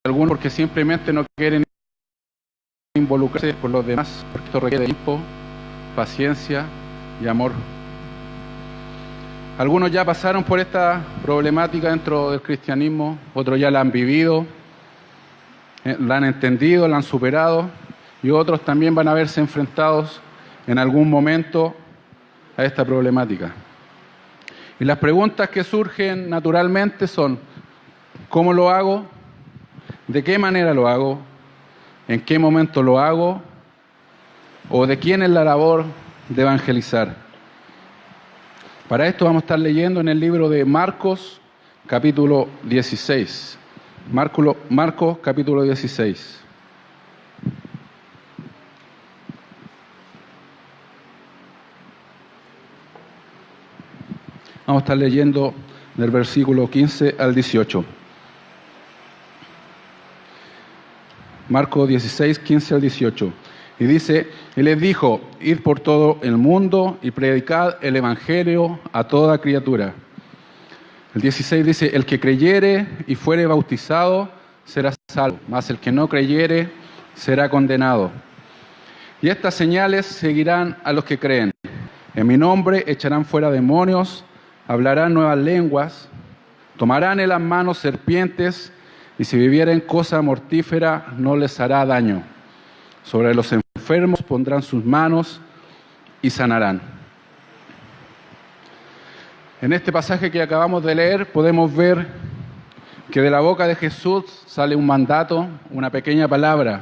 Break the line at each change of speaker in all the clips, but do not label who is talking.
algunos porque simplemente no quieren involucrarse con los demás, porque esto requiere tiempo, paciencia y amor. Algunos ya pasaron por esta problemática dentro del cristianismo, otros ya la han vivido, la han entendido, la han superado, y otros también van a verse enfrentados en algún momento a esta problemática. Y las preguntas que surgen naturalmente son: ¿cómo lo hago? ¿De qué manera lo hago? ¿En qué momento lo hago? ¿O de quién es la labor de evangelizar? Para esto vamos a estar leyendo en el libro de Marcos, capítulo 16. Marcos, capítulo 16. Vamos a estar leyendo del versículo 15 al 18. Marcos 16, 15 al 18. Y dice: y les dijo: id por todo el mundo y predicad el evangelio a toda criatura. El 16 dice: el que creyere y fuere bautizado será salvo, mas el que no creyere será condenado. Y estas señales seguirán a los que creen. En mi nombre echarán fuera demonios, hablarán nuevas lenguas, tomarán en las manos serpientes, y si bebieren cosa mortífera no les hará daño. Sobre los enfermos pondrán sus manos y sanarán. En este pasaje que acabamos de leer podemos ver que de la boca de Jesús sale un mandato, una pequeña palabra,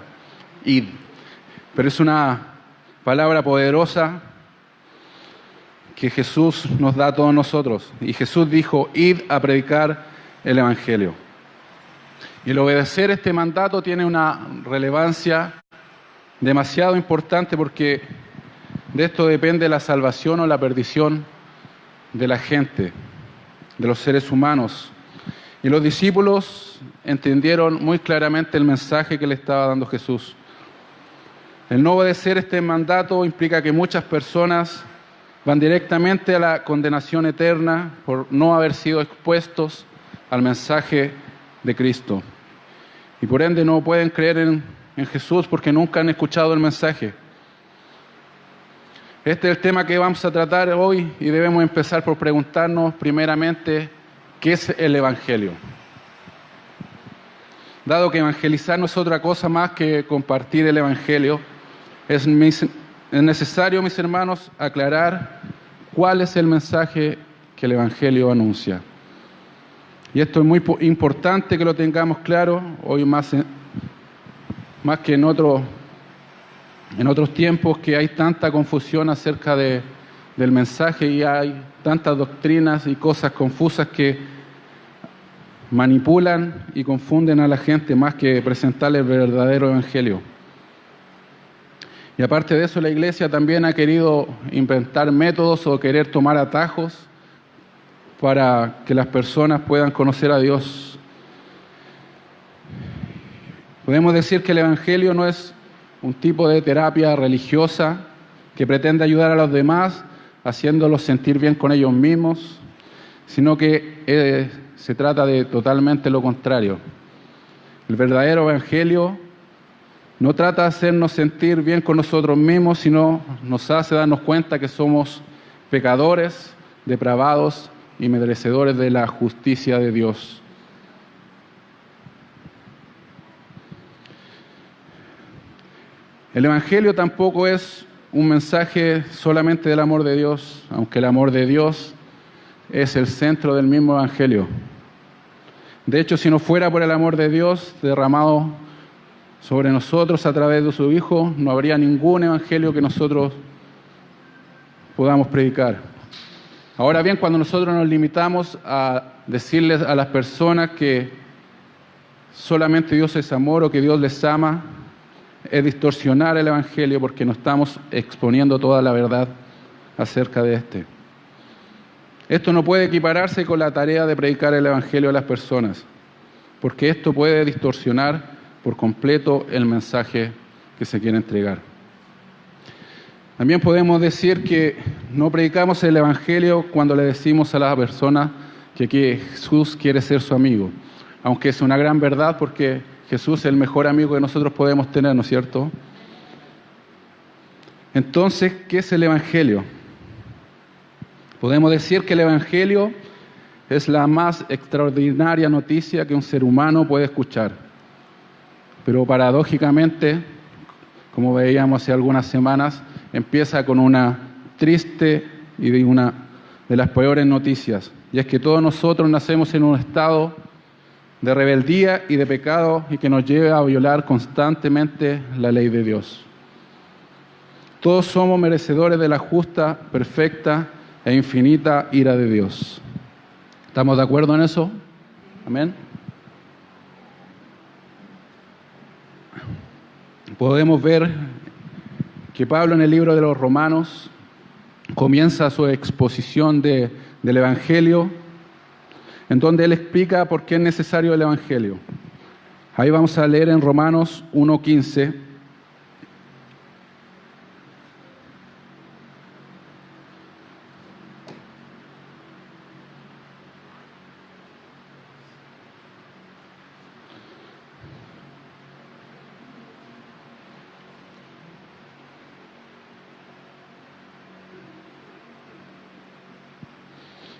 id. Pero es una palabra poderosa que Jesús nos da a todos nosotros. Y Jesús dijo: id a predicar el evangelio. Y el obedecer este mandato tiene una relevancia demasiado importante, porque de esto depende la salvación o la perdición de la gente, de los seres humanos. Y los discípulos entendieron muy claramente el mensaje que le estaba dando Jesús. El no obedecer este mandato implica que muchas personas van directamente a la condenación eterna por no haber sido expuestos al mensaje de Cristo. Y por ende no pueden creer en Jesús porque nunca han escuchado el mensaje. Este es el tema que vamos a tratar hoy, y debemos empezar por preguntarnos primeramente: ¿qué es el Evangelio? Dado que evangelizar no es otra cosa más que compartir el Evangelio, es necesario, mis hermanos, aclarar cuál es el mensaje que el Evangelio anuncia. Y esto es muy importante que lo tengamos claro hoy más que en otros tiempos, que hay tanta confusión acerca del mensaje y hay tantas doctrinas y cosas confusas que manipulan y confunden a la gente más que presentarle el verdadero evangelio. Y aparte de eso, la iglesia también ha querido inventar métodos o querer tomar atajos para que las personas puedan conocer a Dios. Podemos decir que el evangelio no es un tipo de terapia religiosa que pretende ayudar a los demás haciéndolos sentir bien con ellos mismos, sino que se trata de totalmente lo contrario. El verdadero evangelio no trata de hacernos sentir bien con nosotros mismos, sino nos hace darnos cuenta que somos pecadores, depravados y merecedores de la justicia de Dios. El Evangelio tampoco es un mensaje solamente del amor de Dios, aunque el amor de Dios es el centro del mismo Evangelio. De hecho, si no fuera por el amor de Dios derramado sobre nosotros a través de su Hijo, no habría ningún Evangelio que nosotros podamos predicar. Ahora bien, cuando nosotros nos limitamos a decirles a las personas que solamente Dios es amor o que Dios les ama, es distorsionar el Evangelio, porque no estamos exponiendo toda la verdad acerca de este. Esto no puede equipararse con la tarea de predicar el Evangelio a las personas, porque esto puede distorsionar por completo el mensaje que se quiere entregar. También podemos decir que no predicamos el Evangelio cuando le decimos a la persona que Jesús quiere ser su amigo, aunque es una gran verdad, porque Jesús es el mejor amigo que nosotros podemos tener, ¿no es cierto? Entonces, ¿qué es el Evangelio? Podemos decir que el Evangelio es la más extraordinaria noticia que un ser humano puede escuchar. Pero paradójicamente, como veíamos hace algunas semanas, empieza con una triste y de una de las peores noticias. Y es que todos nosotros nacemos en un estado de rebeldía y de pecado y que nos lleva a violar constantemente la ley de Dios. Todos somos merecedores de la justa, perfecta e infinita ira de Dios. ¿Estamos de acuerdo en eso? Amén. Podemos ver que Pablo en el libro de los Romanos comienza su exposición del Evangelio, en donde él explica por qué es necesario el Evangelio. Ahí vamos a leer en Romanos 1:15.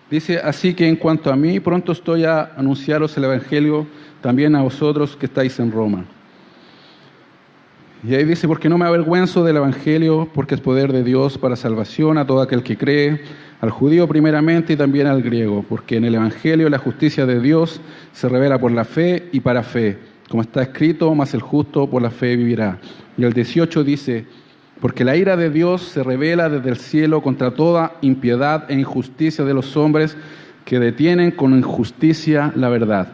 Dice, así que en cuanto a mí, pronto estoy a anunciaros el Evangelio también a vosotros que estáis en Roma. Y ahí dice, porque no me avergüenzo del Evangelio, porque es poder de Dios para salvación a todo aquel que cree, al judío primeramente y también al griego, porque en el Evangelio la justicia de Dios se revela por la fe y para fe, como está escrito, mas el justo por la fe vivirá. Y el 18 dice, porque la ira de Dios se revela desde el cielo contra toda impiedad e injusticia de los hombres que detienen con injusticia la verdad.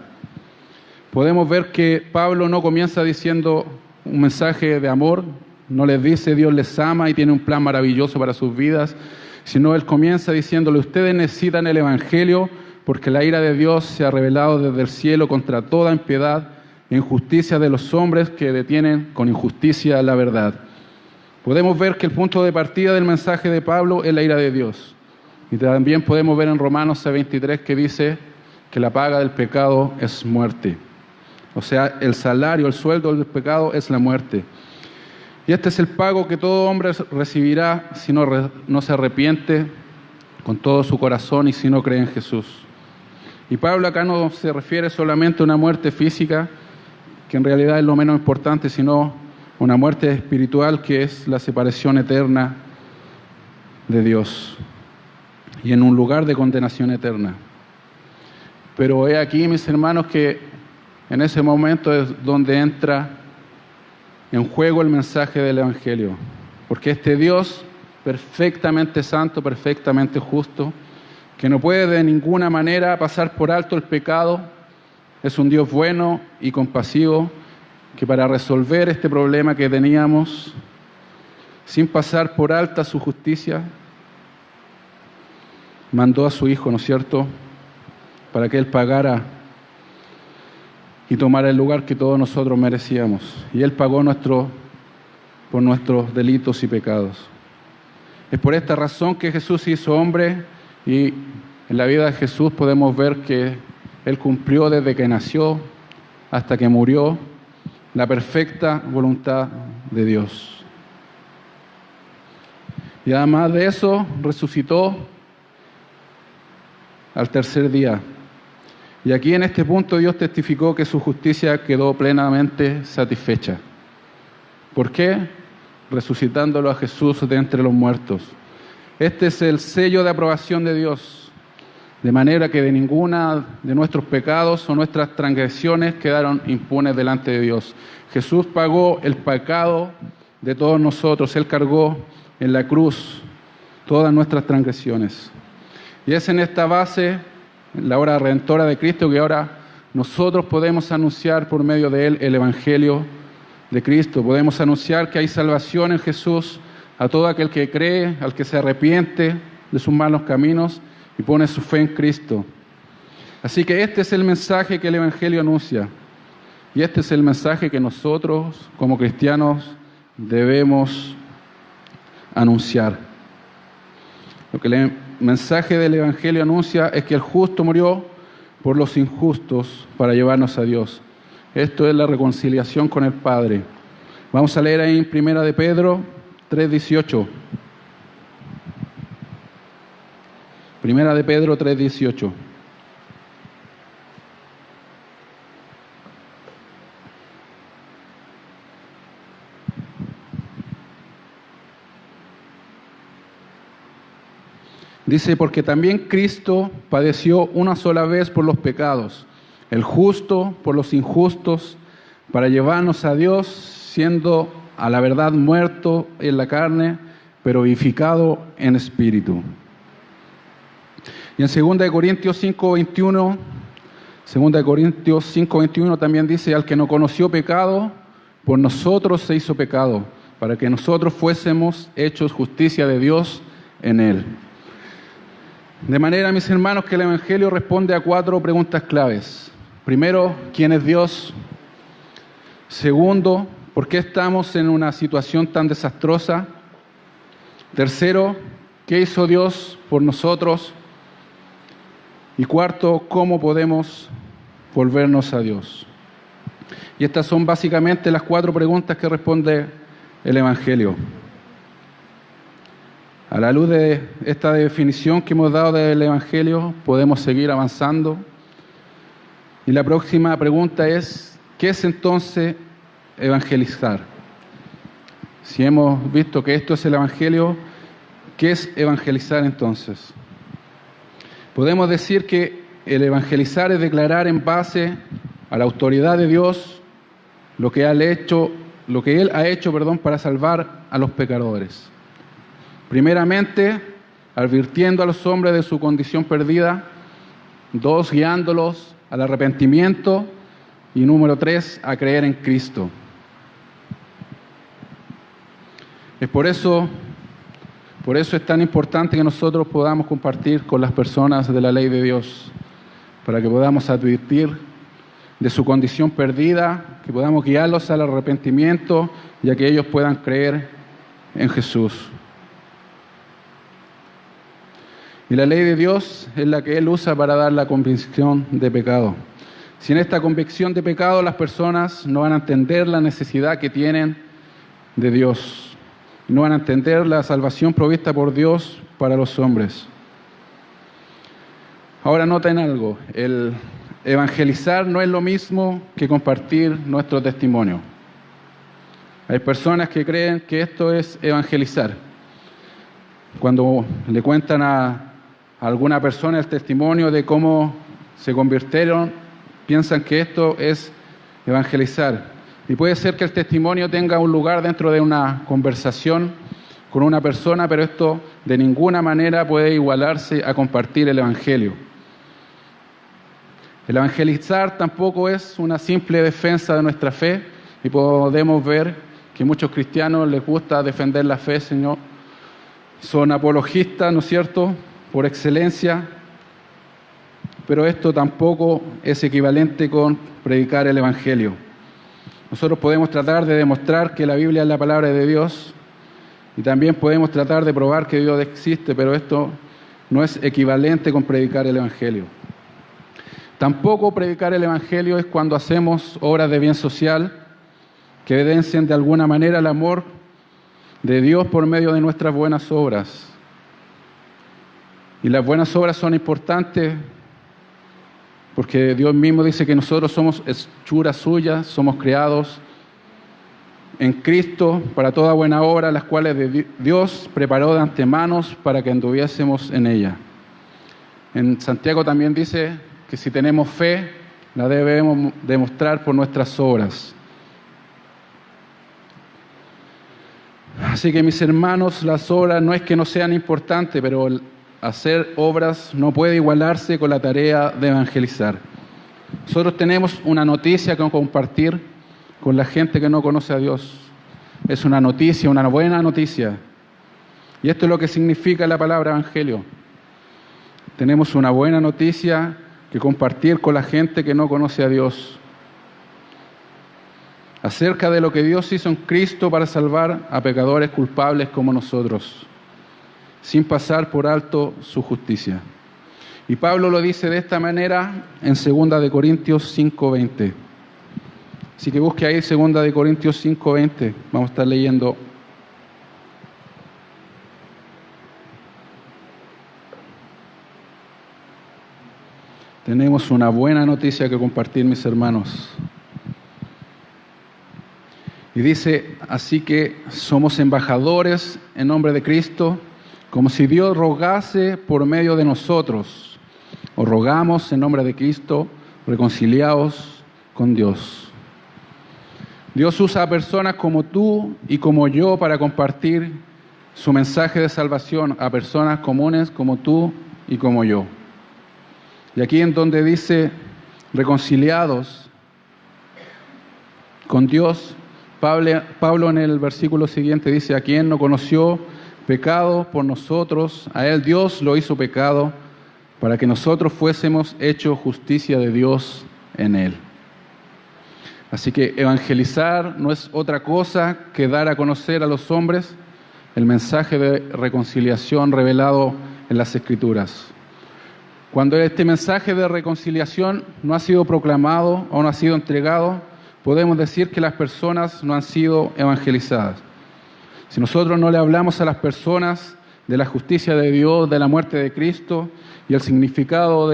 Podemos ver que Pablo no comienza diciendo un mensaje de amor, no les dice Dios les ama y tiene un plan maravilloso para sus vidas, sino él comienza diciéndole, ustedes necesitan el Evangelio porque la ira de Dios se ha revelado desde el cielo contra toda impiedad e injusticia de los hombres que detienen con injusticia la verdad. Podemos ver que el punto de partida del mensaje de Pablo es la ira de Dios. Y también podemos ver en Romanos 6:23 que dice que la paga del pecado es muerte. O sea, el salario, el sueldo del pecado es la muerte. Y este es el pago que todo hombre recibirá si no se arrepiente con todo su corazón y si no cree en Jesús. Y Pablo acá no se refiere solamente a una muerte física, que en realidad es lo menos importante, sino una muerte espiritual que es la separación eterna de Dios y en un lugar de condenación eterna. Pero he aquí, mis hermanos, que en ese momento es donde entra en juego el mensaje del Evangelio, porque este Dios perfectamente santo, perfectamente justo, que no puede de ninguna manera pasar por alto el pecado, es un Dios bueno y compasivo, que para resolver este problema que teníamos, sin pasar por alta su justicia, mandó a su Hijo, ¿no es cierto?, para que Él pagara y tomara el lugar que todos nosotros merecíamos. Y Él pagó por nuestros delitos y pecados. Es por esta razón que Jesús se hizo hombre y en la vida de Jesús podemos ver que Él cumplió desde que nació hasta que murió la perfecta voluntad de Dios. Y además de eso, resucitó al tercer día. Y aquí en este punto Dios testificó que su justicia quedó plenamente satisfecha. ¿Por qué? Resucitándolo a Jesús de entre los muertos. Este es el sello de aprobación de Dios, de manera que de ninguna de nuestros pecados o nuestras transgresiones quedaron impunes delante de Dios. Jesús pagó el pecado de todos nosotros. Él cargó en la cruz todas nuestras transgresiones. Y es en esta base, en la obra redentora de Cristo, que ahora nosotros podemos anunciar por medio de Él el Evangelio de Cristo. Podemos anunciar que hay salvación en Jesús a todo aquel que cree, al que se arrepiente de sus malos caminos y pone su fe en Cristo. Así que este es el mensaje que el Evangelio anuncia. Y este es el mensaje que nosotros, como cristianos, debemos anunciar. Lo que el mensaje del Evangelio anuncia es que el justo murió por los injustos para llevarnos a Dios. Esto es la reconciliación con el Padre. Vamos a leer ahí en Primera de Pedro 3:18. Primera de Pedro 3:18. Dice, porque también Cristo padeció una sola vez por los pecados, el justo por los injustos, para llevarnos a Dios, siendo a la verdad muerto en la carne, pero vivificado en espíritu. Y en 2 Corintios 5:21, 2 Corintios 5:21 también dice, al que no conoció pecado, por nosotros se hizo pecado, para que nosotros fuésemos hechos justicia de Dios en él. De manera, mis hermanos, que el Evangelio responde a 4 preguntas claves. Primero, ¿quién es Dios? Segundo, ¿por qué estamos en una situación tan desastrosa? Tercero, ¿qué hizo Dios por nosotros? Y cuarto, ¿cómo podemos volvernos a Dios? Y estas son básicamente las 4 preguntas que responde el Evangelio. A la luz de esta definición que hemos dado del Evangelio, podemos seguir avanzando. Y la próxima pregunta es, ¿qué es entonces evangelizar? Si hemos visto que esto es el Evangelio, ¿qué es evangelizar entonces? Podemos decir que el evangelizar es declarar en base a la autoridad de Dios lo que Él ha hecho, para salvar a los pecadores. Primeramente, advirtiendo a los hombres de su condición perdida. 2, guiándolos al arrepentimiento. Y número 3, a creer en Cristo. Es por eso es tan importante que nosotros podamos compartir con las personas de la ley de Dios, para que podamos advertir de su condición perdida, que podamos guiarlos al arrepentimiento y a que ellos puedan creer en Jesús. Y la ley de Dios es la que Él usa para dar la convicción de pecado. Sin esta convicción de pecado, las personas no van a entender la necesidad que tienen de Dios. No van a entender la salvación provista por Dios para los hombres. Ahora noten algo, el evangelizar no es lo mismo que compartir nuestro testimonio. Hay personas que creen que esto es evangelizar. Cuando le cuentan a alguna persona el testimonio de cómo se convirtieron, piensan que esto es evangelizar. Y puede ser que el testimonio tenga un lugar dentro de una conversación con una persona, pero esto de ninguna manera puede igualarse a compartir el Evangelio. El evangelizar tampoco es una simple defensa de nuestra fe, y podemos ver que muchos cristianos les gusta defender la fe, Señor. Son apologistas, ¿no es cierto?, por excelencia, pero esto tampoco es equivalente con predicar el Evangelio. Nosotros podemos tratar de demostrar que la Biblia es la palabra de Dios, y también podemos tratar de probar que Dios existe, pero esto no es equivalente con predicar el Evangelio. Tampoco predicar el Evangelio es cuando hacemos obras de bien social que evidencian de alguna manera el amor de Dios por medio de nuestras buenas obras. Y las buenas obras son importantes porque Dios mismo dice que nosotros somos hechura suya, somos creados en Cristo para toda buena obra, las cuales Dios preparó de antemano para que anduviésemos en ella. En Santiago también dice que si tenemos fe, la debemos demostrar por nuestras obras. Así que, mis hermanos, las obras no es que no sean importantes, pero hacer obras no puede igualarse con la tarea de evangelizar. Nosotros tenemos una noticia que compartir con la gente que no conoce a Dios. Es una noticia, una buena noticia. Y esto es lo que significa la palabra evangelio. Tenemos una buena noticia que compartir con la gente que no conoce a Dios, acerca de lo que Dios hizo en Cristo para salvar a pecadores culpables como nosotros, sin pasar por alto su justicia. Y Pablo lo dice de esta manera en 2 Corintios 5:20. Así que busque ahí 2 Corintios 5:20. Vamos a estar leyendo. Tenemos una buena noticia que compartir, mis hermanos. Y dice, así que somos embajadores en nombre de Cristo, como si Dios rogase por medio de nosotros. Os rogamos en nombre de Cristo, reconciliaos con Dios. Dios usa a personas como tú y como yo para compartir su mensaje de salvación a personas comunes como tú y como yo. Y aquí en donde dice reconciliados con Dios, Pablo en el versículo siguiente dice, a quien no conoció pecado por nosotros, a él Dios lo hizo pecado para que nosotros fuésemos hechos justicia de Dios en él. Así que evangelizar no es otra cosa que dar a conocer a los hombres el mensaje de reconciliación revelado en las Escrituras. Cuando este mensaje de reconciliación no ha sido proclamado o no ha sido entregado, podemos decir que las personas no han sido evangelizadas. Si nosotros no le hablamos a las personas de la justicia de Dios, de la muerte de Cristo y el significado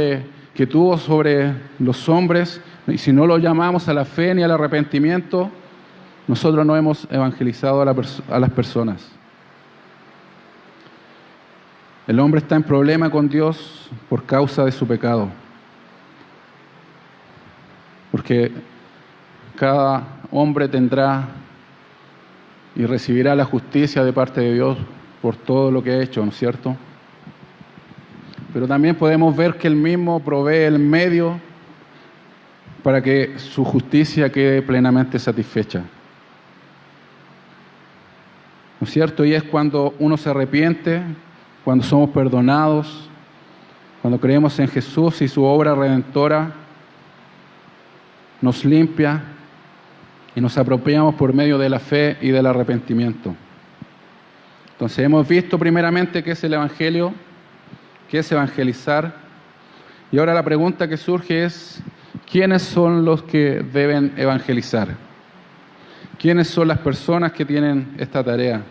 que tuvo sobre los hombres, y si no lo llamamos a la fe ni al arrepentimiento, nosotros no hemos evangelizado a las personas. El hombre está en problema con Dios por causa de su pecado. Porque cada hombre tendrá y recibirá la justicia de parte de Dios por todo lo que ha hecho, ¿no es cierto? Pero también podemos ver que Él mismo provee el medio para que su justicia quede plenamente satisfecha. ¿No es cierto? Y es cuando uno se arrepiente, cuando somos perdonados, cuando creemos en Jesús y su obra redentora nos limpia y nos apropiamos por medio de la fe y del arrepentimiento. Entonces hemos visto primeramente qué es el Evangelio, qué es evangelizar, y ahora la pregunta que surge es, ¿quiénes son los que deben evangelizar? ¿Quiénes son las personas que tienen esta tarea?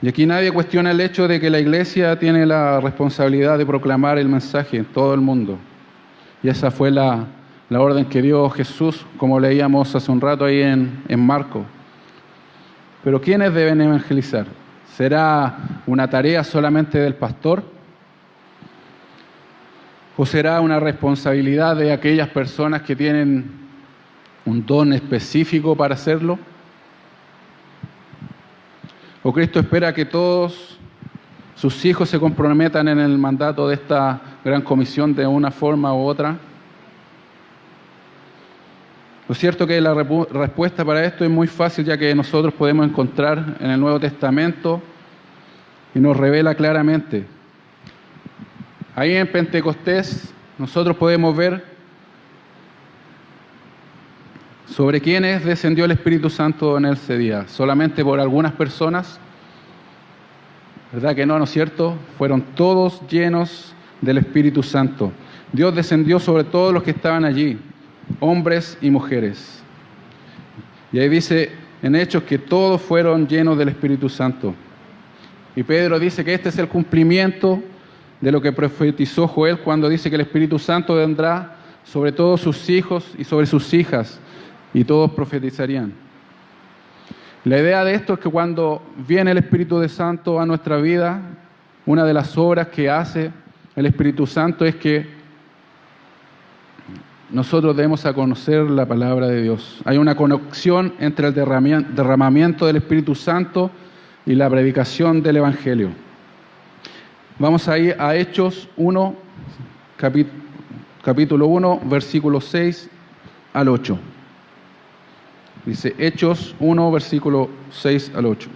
Y aquí nadie cuestiona el hecho de que la Iglesia tiene la responsabilidad de proclamar el mensaje en todo el mundo. Y esa fue la orden que dio Jesús, como leíamos hace un rato ahí en Marcos. Pero ¿quiénes deben evangelizar? ¿Será una tarea solamente del pastor? ¿O será una responsabilidad de aquellas personas que tienen un don específico para hacerlo? ¿O Cristo espera que todos sus hijos se comprometan en el mandato de esta gran comisión de una forma u otra? Lo cierto que la respuesta para esto es muy fácil, ya que nosotros podemos encontrar en el Nuevo Testamento y nos revela claramente. Ahí en Pentecostés nosotros podemos ver sobre quiénes descendió el Espíritu Santo en ese día. ¿Solamente por algunas personas? ¿Verdad que no, no es cierto? Fueron todos llenos del Espíritu Santo. Dios descendió sobre todos los que estaban allí, hombres y mujeres. Y ahí dice en Hechos que todos fueron llenos del Espíritu Santo. Y Pedro dice que este es el cumplimiento de lo que profetizó Joel cuando dice que el Espíritu Santo vendrá sobre todos sus hijos y sobre sus hijas, y todos profetizarían. La idea de esto es que cuando viene el Espíritu de Santo a nuestra vida, una de las obras que hace el Espíritu Santo es que nosotros debemos a conocer la palabra de Dios. Hay una conexión entre el derramamiento del Espíritu Santo y la predicación del Evangelio. Vamos a ir a Hechos 1, capítulo 1, versículos 6 al 8. Dice Hechos 1, versículo 6 al 8.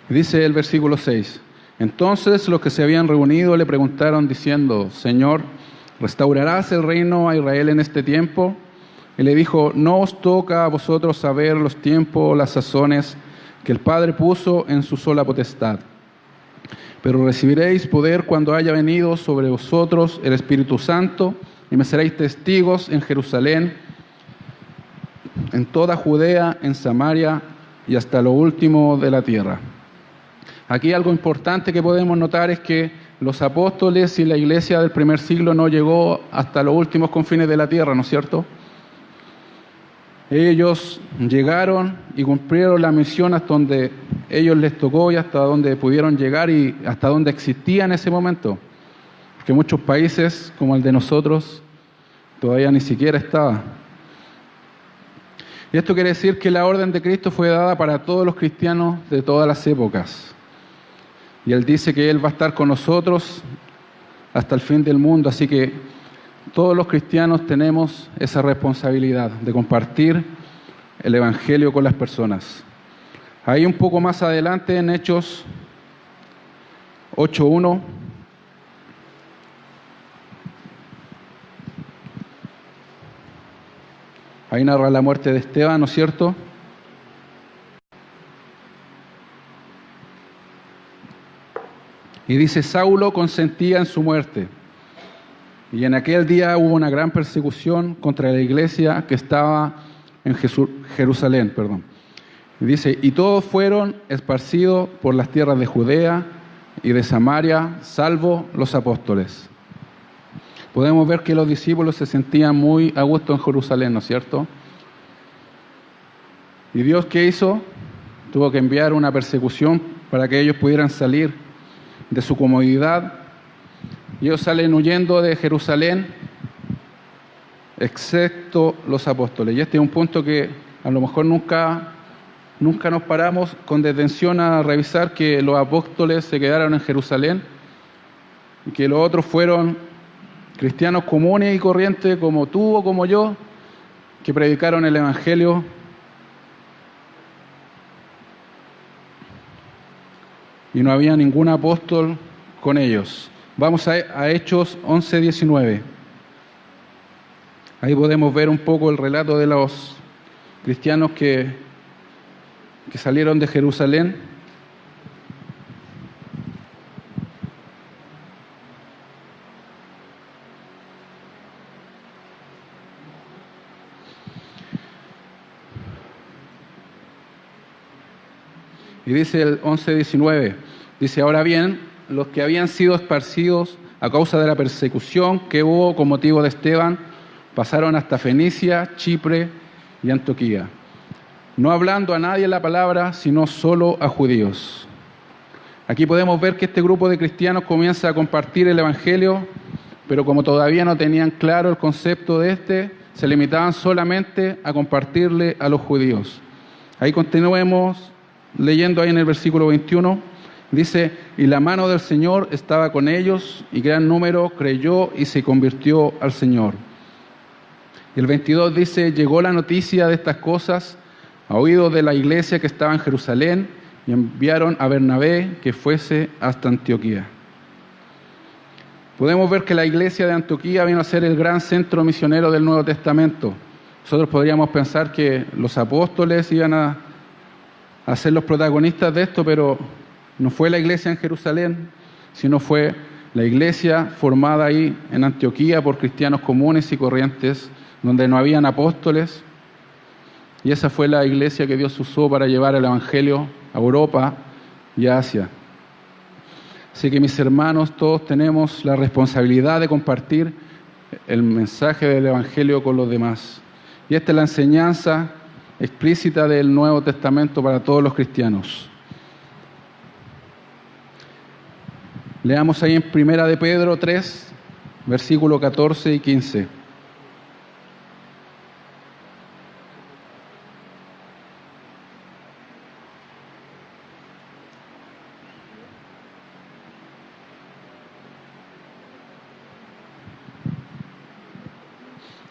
Dice el versículo 6. Entonces los que se habían reunido le preguntaron diciendo, Señor, ¿restaurarás el reino a Israel en este tiempo? Y le dijo, no os toca a vosotros saber los tiempos o las sazones que el Padre puso en su sola potestad. Pero recibiréis poder cuando haya venido sobre vosotros el Espíritu Santo, y me seréis testigos en Jerusalén, en toda Judea, en Samaria y hasta lo último de la tierra. Aquí algo importante que podemos notar es que los apóstoles y la iglesia del primer siglo no llegó hasta los últimos confines de la tierra, ¿no es cierto? Ellos llegaron y cumplieron la misión hasta donde ellos les tocó y hasta donde pudieron llegar y hasta donde existía en ese momento. Porque muchos países, como el de nosotros, todavía ni siquiera estaba. Y esto quiere decir que la orden de Cristo fue dada para todos los cristianos de todas las épocas. Y Él dice que Él va a estar con nosotros hasta el fin del mundo, así que todos los cristianos tenemos esa responsabilidad de compartir el Evangelio con las personas. Ahí un poco más adelante en Hechos 8:1, ahí narra la muerte de Esteban, ¿no es cierto? Y dice, Saulo consentía en su muerte. Y en aquel día hubo una gran persecución contra la iglesia que estaba en Jerusalén. Y dice, y todos fueron esparcidos por las tierras de Judea y de Samaria, salvo los apóstoles. Podemos ver que los discípulos se sentían muy a gusto en Jerusalén, ¿no es cierto? ¿Y Dios qué hizo? Tuvo que enviar una persecución para que ellos pudieran salir de su comodidad. Ellos salen huyendo de Jerusalén, excepto los apóstoles. Y este es un punto que a lo mejor nunca nos paramos con detención a revisar, que los apóstoles se quedaron en Jerusalén y que los otros fueron cristianos comunes y corrientes como tú o como yo, que predicaron el Evangelio. Y no había ningún apóstol con ellos. Vamos a Hechos 11:19. Ahí podemos ver un poco el relato de los cristianos que salieron de Jerusalén. Y dice el 11:19, dice, ahora bien, los que habían sido esparcidos a causa de la persecución que hubo con motivo de Esteban, pasaron hasta Fenicia, Chipre y Antioquía, no hablando a nadie la palabra, sino solo a judíos. Aquí podemos ver que este grupo de cristianos comienza a compartir el Evangelio, pero como todavía no tenían claro el concepto de este, se limitaban solamente a compartirle a los judíos. Ahí continuemos leyendo ahí en el versículo 21, dice, y la mano del Señor estaba con ellos, y gran número creyó y se convirtió al Señor. Y el 22 dice, llegó la noticia de estas cosas a oídos de la iglesia que estaba en Jerusalén, y enviaron a Bernabé que fuese hasta Antioquía. Podemos ver que la iglesia de Antioquía vino a ser el gran centro misionero del Nuevo Testamento. Nosotros podríamos pensar que los apóstoles iban a ser los protagonistas de esto, pero no fue la iglesia en Jerusalén, sino fue la iglesia formada ahí en Antioquía por cristianos comunes y corrientes, donde no habían apóstoles, y esa fue la iglesia que Dios usó para llevar el Evangelio a Europa y a Asia. Así que mis hermanos, todos tenemos la responsabilidad de compartir el mensaje del Evangelio con los demás. Y esta es la enseñanza explícita del Nuevo Testamento para todos los cristianos. Leamos ahí en 1 de Pedro 3, versículos 14 y 15.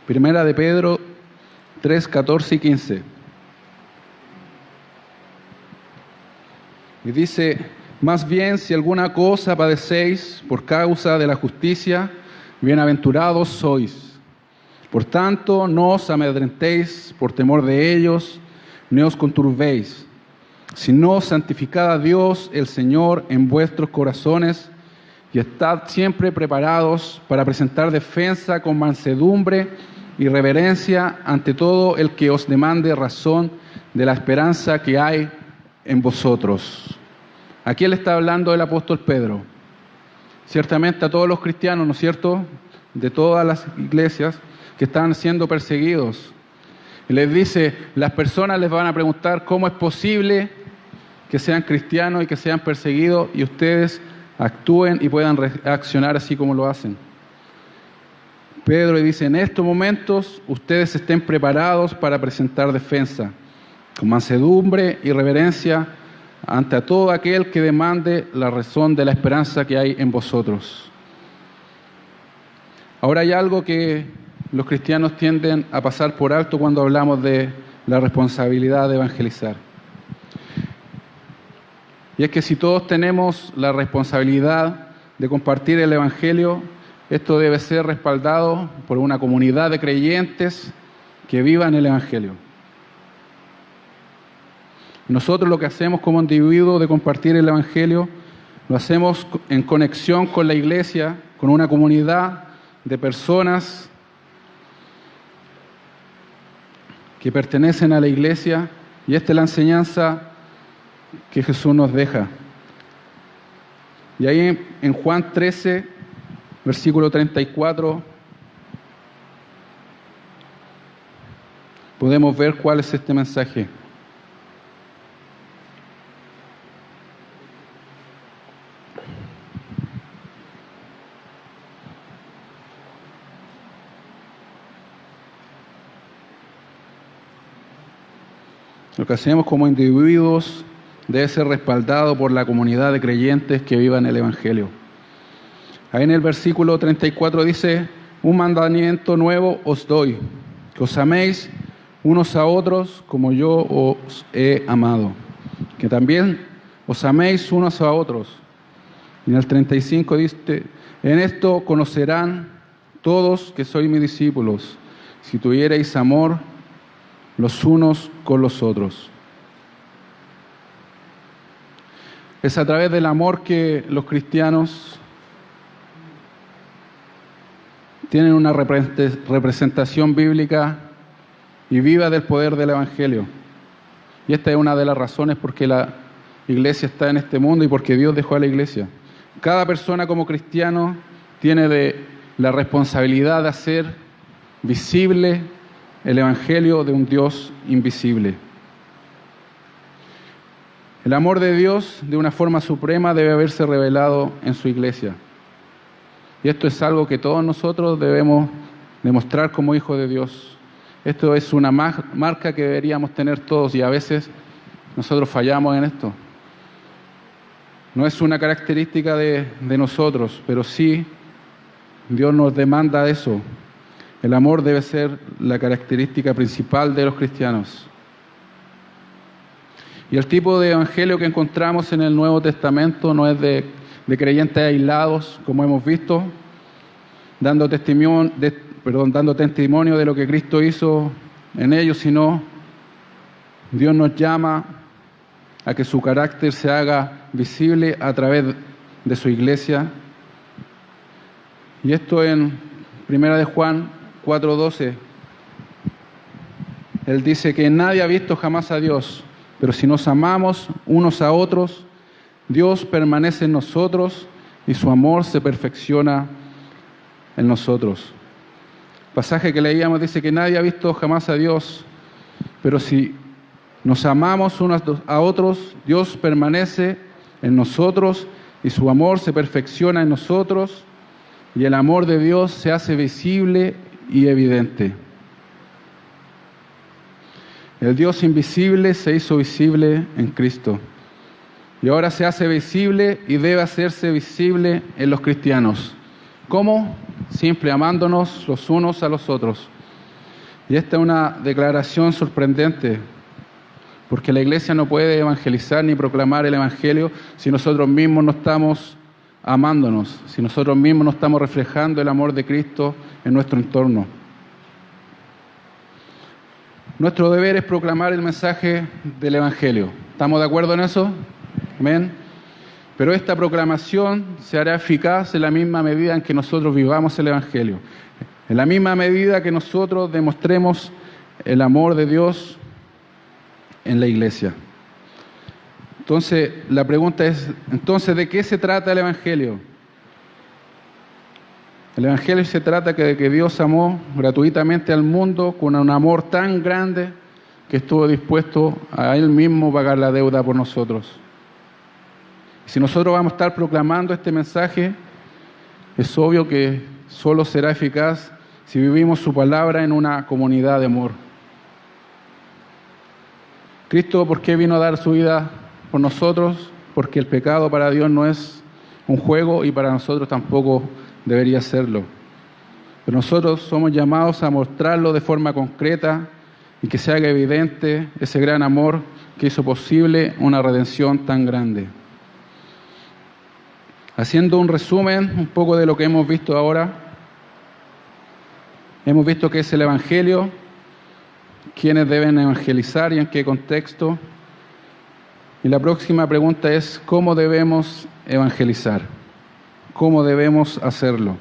Primera de Pedro 3, 14 y 15. Y dice, más bien si alguna cosa padecéis por causa de la justicia, bienaventurados sois. Por tanto, no os amedrentéis por temor de ellos, ni os conturbéis, sino santificad a Dios el Señor en vuestros corazones y estad siempre preparados para presentar defensa con mansedumbre y reverencia ante todo el que os demande razón de la esperanza que hay en vosotros. ¿A quién le está hablando el apóstol Pedro? Ciertamente a todos los cristianos, ¿no es cierto?, de todas las iglesias que están siendo perseguidos. Y les dice, las personas les van a preguntar cómo es posible que sean cristianos y que sean perseguidos y ustedes actúen y puedan reaccionar así como lo hacen. Pedro le dice, en estos momentos ustedes estén preparados para presentar defensa, con mansedumbre y reverencia ante todo aquel que demande la razón de la esperanza que hay en vosotros. Ahora hay algo que los cristianos tienden a pasar por alto cuando hablamos de la responsabilidad de evangelizar. Y es que si todos tenemos la responsabilidad de compartir el Evangelio, esto debe ser respaldado por una comunidad de creyentes que vivan el Evangelio. Nosotros lo que hacemos como individuos de compartir el Evangelio, lo hacemos en conexión con la iglesia, con una comunidad de personas que pertenecen a la iglesia, y esta es la enseñanza que Jesús nos deja. Y ahí en Juan 13, versículo 34, podemos ver cuál es este mensaje. Lo que hacemos como individuos debe ser respaldado por la comunidad de creyentes que vivan el Evangelio. Ahí en el versículo 34 dice, un mandamiento nuevo os doy, que os améis unos a otros como yo os he amado, que también os améis unos a otros. Y en el 35 dice, en esto conocerán todos que sois mis discípulos, si tuviereis amor los unos con los otros. Es a través del amor que los cristianos tienen una representación bíblica y viva del poder del Evangelio. Y esta es una de las razones por qué la iglesia está en este mundo y porque Dios dejó a la iglesia. Cada persona como cristiano tiene la responsabilidad de hacer visible el Evangelio de un Dios invisible. El amor de Dios, de una forma suprema, debe haberse revelado en su iglesia. Y esto es algo que todos nosotros debemos demostrar como hijos de Dios. Esto es una marca que deberíamos tener todos y a veces nosotros fallamos en esto. No es una característica de nosotros, pero sí Dios nos demanda eso. El amor debe ser la característica principal de los cristianos. Y el tipo de evangelio que encontramos en el Nuevo Testamento no es de creyentes aislados, como hemos visto, dando testimonio de lo que Cristo hizo en ellos, sino Dios nos llama a que su carácter se haga visible a través de su iglesia. Y esto en 1 de Juan 4:12, Él dice que nadie ha visto jamás a Dios, pero si nos amamos unos a otros, Dios permanece en nosotros y su amor se perfecciona en nosotros. El pasaje que leíamos dice que nadie ha visto jamás a Dios, pero si nos amamos unos a otros, Dios permanece en nosotros y su amor se perfecciona en nosotros y el amor de Dios se hace visible y evidente. El Dios invisible se hizo visible en Cristo y ahora se hace visible y debe hacerse visible en los cristianos. ¿Cómo? Simple, amándonos los unos a los otros. Y esta es una declaración sorprendente, Porque la iglesia no puede evangelizar ni proclamar el evangelio si nosotros mismos no estamos amándonos, si nosotros mismos no estamos reflejando el amor de Cristo en nuestro entorno. Nuestro deber es proclamar el mensaje del evangelio. ¿Estamos de acuerdo en eso? Amén. Pero esta proclamación se hará eficaz en la misma medida en que nosotros vivamos el evangelio, en la misma medida que nosotros demostremos el amor de Dios en la iglesia. Entonces, la pregunta es, ¿de qué se trata el evangelio? El evangelio se trata de que Dios amó gratuitamente al mundo con un amor tan grande que estuvo dispuesto a Él mismo pagar la deuda por nosotros. Si nosotros vamos a estar proclamando este mensaje, es obvio que solo será eficaz si vivimos su palabra en una comunidad de amor. Cristo, ¿por qué vino a dar su vida por nosotros? Porque el pecado para Dios no es un juego y para nosotros tampoco debería serlo. Pero nosotros somos llamados a mostrarlo de forma concreta y que se haga evidente ese gran amor que hizo posible una redención tan grande. Haciendo un resumen un poco de lo que hemos visto ahora, hemos visto qué es el Evangelio, quiénes deben evangelizar y en qué contexto. Y la próxima pregunta es, ¿cómo debemos evangelizar? ¿Cómo debemos hacerlo?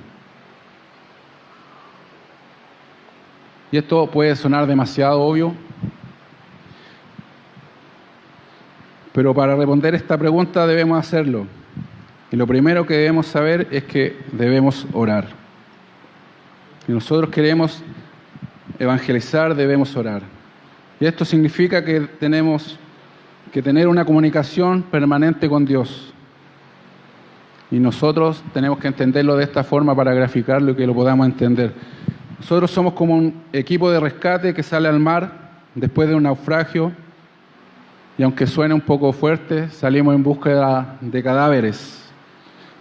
Y esto puede sonar demasiado obvio, pero para responder esta pregunta debemos hacerlo. Y lo primero que debemos saber es que debemos orar. Si nosotros queremos evangelizar, debemos orar. Y esto significa que tenemos que tener una comunicación permanente con Dios. Y nosotros tenemos que entenderlo de esta forma para graficarlo y que lo podamos entender. Nosotros somos como un equipo de rescate que sale al mar después de un naufragio y aunque suene un poco fuerte, salimos en búsqueda de cadáveres.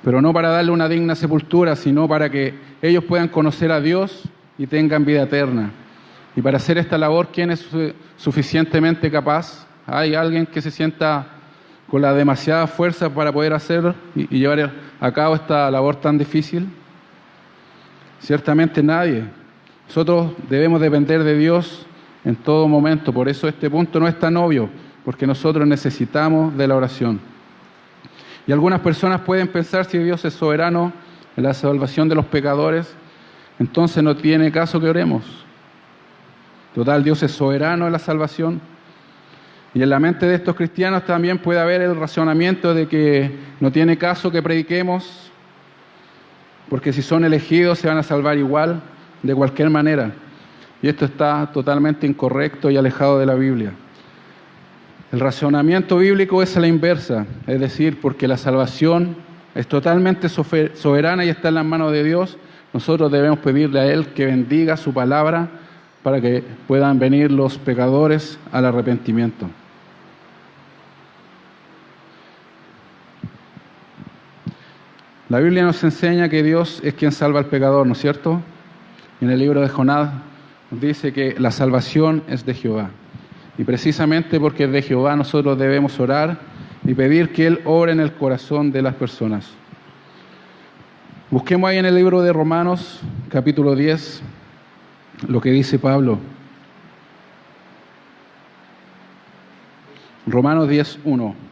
Pero no para darle una digna sepultura, sino para que ellos puedan conocer a Dios y tengan vida eterna. Y para hacer esta labor, ¿quién es suficientemente capaz? ¿Hay alguien que se sienta con la demasiada fuerza para poder hacer y llevar a cabo esta labor tan difícil? Ciertamente nadie. Nosotros debemos depender de Dios en todo momento. Por eso este punto no es tan obvio, porque nosotros necesitamos de la oración. Y algunas personas pueden pensar, si Dios es soberano en la salvación de los pecadores, entonces no tiene caso que oremos. Total, Dios es soberano en la salvación. Y en la mente de estos cristianos también puede haber el razonamiento de que no tiene caso que prediquemos, porque si son elegidos se van a salvar igual, de cualquier manera. Y esto está totalmente incorrecto y alejado de la Biblia. El razonamiento bíblico es a la inversa, es decir, porque la salvación es totalmente soberana y está en las manos de Dios, nosotros debemos pedirle a Él que bendiga su palabra para que puedan venir los pecadores al arrepentimiento. La Biblia nos enseña que Dios es quien salva al pecador, ¿no es cierto? En el libro de Jonás nos dice que la salvación es de Jehová. Y precisamente porque es de Jehová nosotros debemos orar y pedir que Él obre en el corazón de las personas. Busquemos ahí en el libro de Romanos, capítulo 10, lo que dice Pablo. Romanos 10, 1.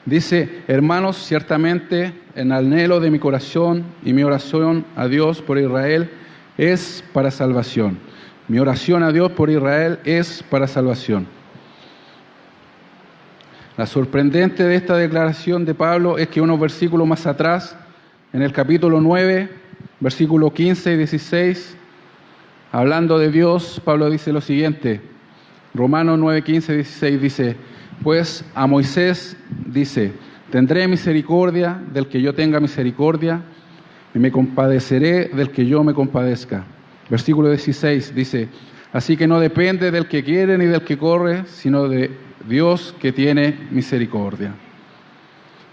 Dice, hermanos, ciertamente el anhelo de mi corazón y mi oración a Dios por Israel es para salvación. Mi oración a Dios por Israel es para salvación. La sorprendente de esta declaración de Pablo es que unos versículos más atrás, en el capítulo 9, versículos 15 y 16, hablando de Dios, Pablo dice lo siguiente, Romanos 9, 15 y 16 dice, pues a Moisés dice, tendré misericordia del que yo tenga misericordia y me compadeceré del que yo me compadezca. Versículo 16 dice, así que no depende del que quiere ni del que corre, sino de Dios que tiene misericordia.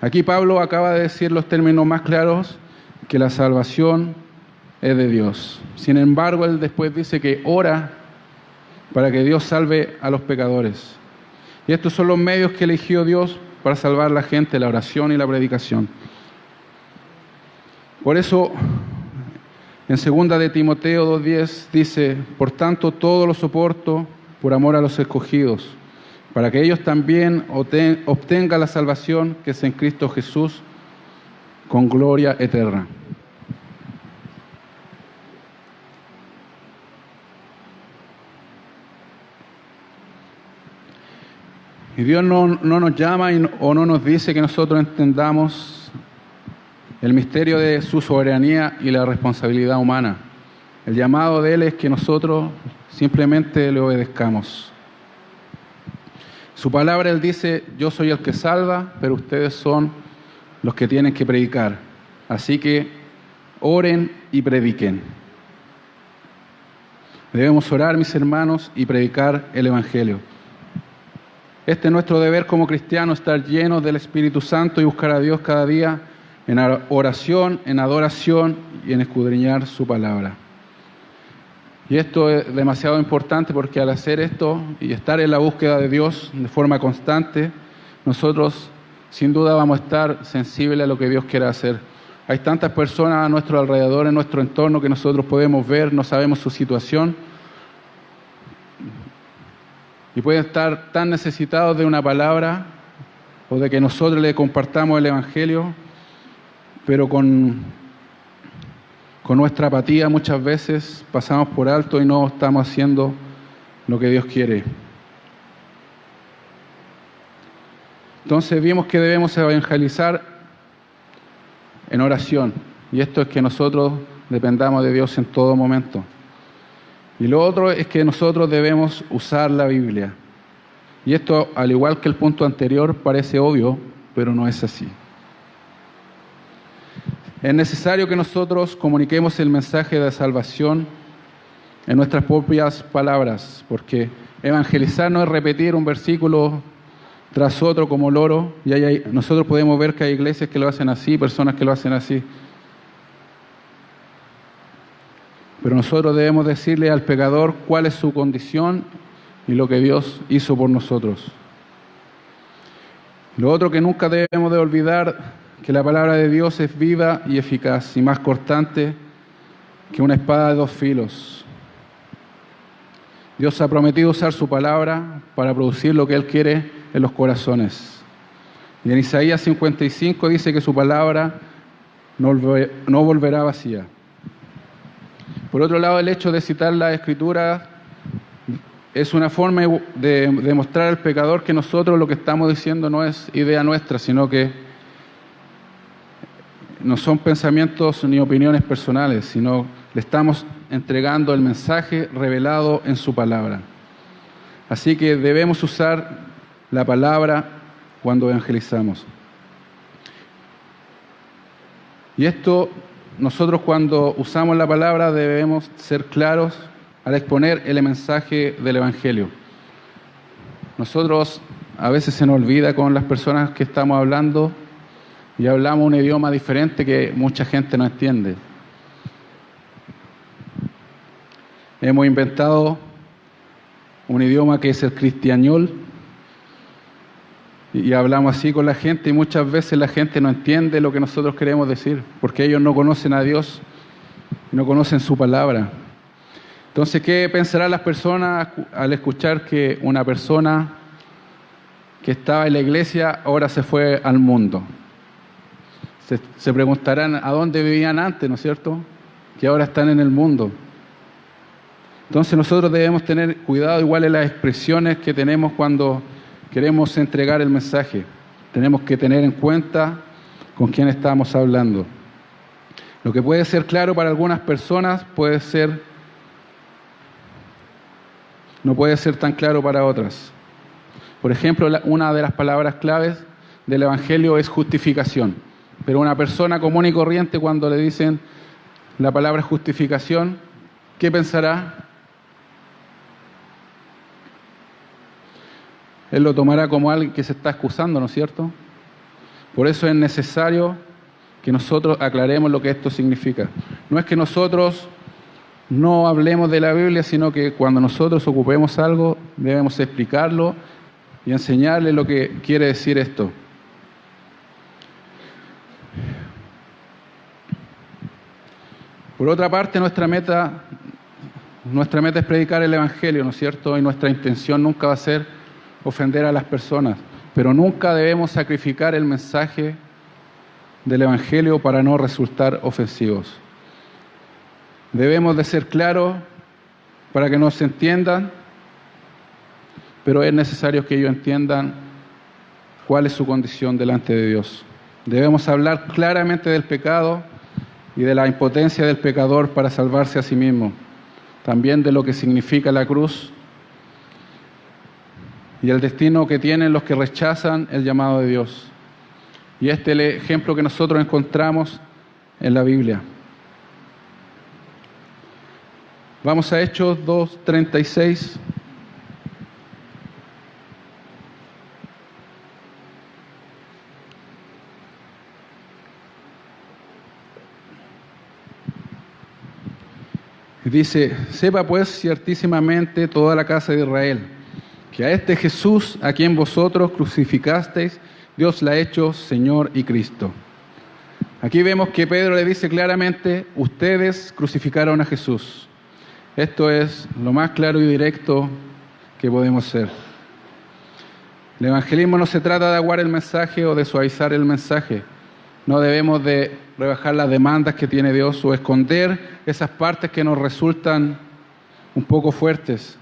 Aquí Pablo acaba de decir los términos más claros, que la salvación es de Dios. Sin embargo, él después dice que ora para que Dios salve a los pecadores. Y estos son los medios que eligió Dios para salvar a la gente, la oración y la predicación. Por eso, en 2 de Timoteo 2:10 dice: por tanto, todo lo soporto por amor a los escogidos, para que ellos también obtengan la salvación que es en Cristo Jesús, con gloria eterna. Y Dios no nos llama o no nos dice que nosotros entendamos el misterio de su soberanía y la responsabilidad humana. El llamado de Él es que nosotros simplemente le obedezcamos. Su palabra, Él dice: yo soy el que salva, pero ustedes son los que tienen que predicar. Así que oren y prediquen. Debemos orar, mis hermanos, y predicar el Evangelio. Este es nuestro deber como cristianos, estar llenos del Espíritu Santo y buscar a Dios cada día en oración, en adoración y en escudriñar su palabra. Y esto es demasiado importante porque al hacer esto y estar en la búsqueda de Dios de forma constante, nosotros sin duda vamos a estar sensibles a lo que Dios quiere hacer. Hay tantas personas a nuestro alrededor, en nuestro entorno, que nosotros podemos ver, no sabemos su situación, y pueden estar tan necesitados de una palabra o de que nosotros le compartamos el Evangelio, pero con nuestra apatía muchas veces pasamos por alto y no estamos haciendo lo que Dios quiere. Entonces vimos que debemos evangelizar en oración, y esto es que nosotros dependamos de Dios en todo momento. Y lo otro es que nosotros debemos usar la Biblia. Y esto, al igual que el punto anterior, parece obvio, pero no es así. Es necesario que nosotros comuniquemos el mensaje de salvación en nuestras propias palabras, porque evangelizar no es repetir un versículo tras otro como loro, y nosotros podemos ver que hay iglesias que lo hacen así, personas que lo hacen así. Pero nosotros debemos decirle al pecador cuál es su condición y lo que Dios hizo por nosotros. Lo otro que nunca debemos de olvidar, que la palabra de Dios es viva y eficaz y más cortante que una espada de dos filos. Dios ha prometido usar su palabra para producir lo que Él quiere en los corazones. Y en Isaías 55 dice que su palabra no volverá vacía. Por otro lado, el hecho de citar la Escritura es una forma de demostrar al pecador que nosotros lo que estamos diciendo no es idea nuestra, sino que no son pensamientos ni opiniones personales, sino le estamos entregando el mensaje revelado en su palabra. Así que debemos usar la palabra cuando evangelizamos. Y esto, nosotros cuando usamos la palabra debemos ser claros al exponer el mensaje del Evangelio. Nosotros a veces se nos olvida con las personas que estamos hablando y hablamos un idioma diferente que mucha gente no entiende. Hemos inventado un idioma que es el cristiañol y hablamos así con la gente y muchas veces la gente no entiende lo que nosotros queremos decir porque ellos no conocen a Dios, no conocen su palabra. Entonces, ¿qué pensarán las personas al escuchar que una persona que estaba en la iglesia ahora se fue al mundo? Se preguntarán a dónde vivían antes, ¿no es cierto? Que ahora están en el mundo. Entonces nosotros debemos tener cuidado igual en las expresiones que tenemos cuando queremos entregar el mensaje. Tenemos que tener en cuenta con quién estamos hablando. Lo que puede ser claro para algunas personas no puede ser tan claro para otras. Por ejemplo, una de las palabras claves del Evangelio es justificación. Pero una persona común y corriente, cuando le dicen la palabra justificación, ¿qué pensará? Él lo tomará como alguien que se está excusando, ¿no es cierto? Por eso es necesario que nosotros aclaremos lo que esto significa. No es que nosotros no hablemos de la Biblia, sino que cuando nosotros ocupemos algo, debemos explicarlo y enseñarle lo que quiere decir esto. Por otra parte, nuestra meta es predicar el Evangelio, ¿no es cierto? Y nuestra intención nunca va a ser ofender a las personas, pero nunca debemos sacrificar el mensaje del Evangelio para no resultar ofensivos. Debemos de ser claros para que nos entiendan, pero es necesario que ellos entiendan cuál es su condición delante de Dios. Debemos hablar claramente del pecado y de la impotencia del pecador para salvarse a sí mismo, también de lo que significa la cruz y el destino que tienen los que rechazan el llamado de Dios. Y este es el ejemplo que nosotros encontramos en la Biblia. Vamos a Hechos 2:36. Dice: sepa pues ciertísimamente toda la casa de Israel, que a este Jesús, a quien vosotros crucificasteis, Dios le ha hecho Señor y Cristo. Aquí vemos que Pedro le dice claramente: ustedes crucificaron a Jesús. Esto es lo más claro y directo que podemos ser. El evangelismo no se trata de aguar el mensaje o de suavizar el mensaje. No debemos de rebajar las demandas que tiene Dios o esconder esas partes que nos resultan un poco fuertes,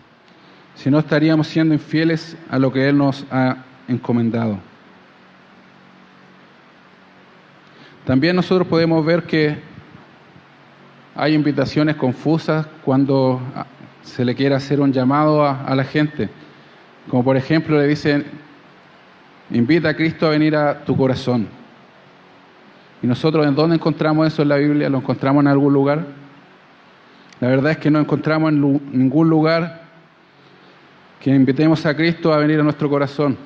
si no estaríamos siendo infieles a lo que Él nos ha encomendado. También nosotros podemos ver que hay invitaciones confusas cuando se le quiere hacer un llamado a la gente. Como por ejemplo le dicen: invita a Cristo a venir a tu corazón. ¿Y nosotros en dónde encontramos eso en la Biblia? ¿Lo encontramos en algún lugar? La verdad es que no encontramos en ningún lugar que invitemos a Cristo a venir a nuestro corazón.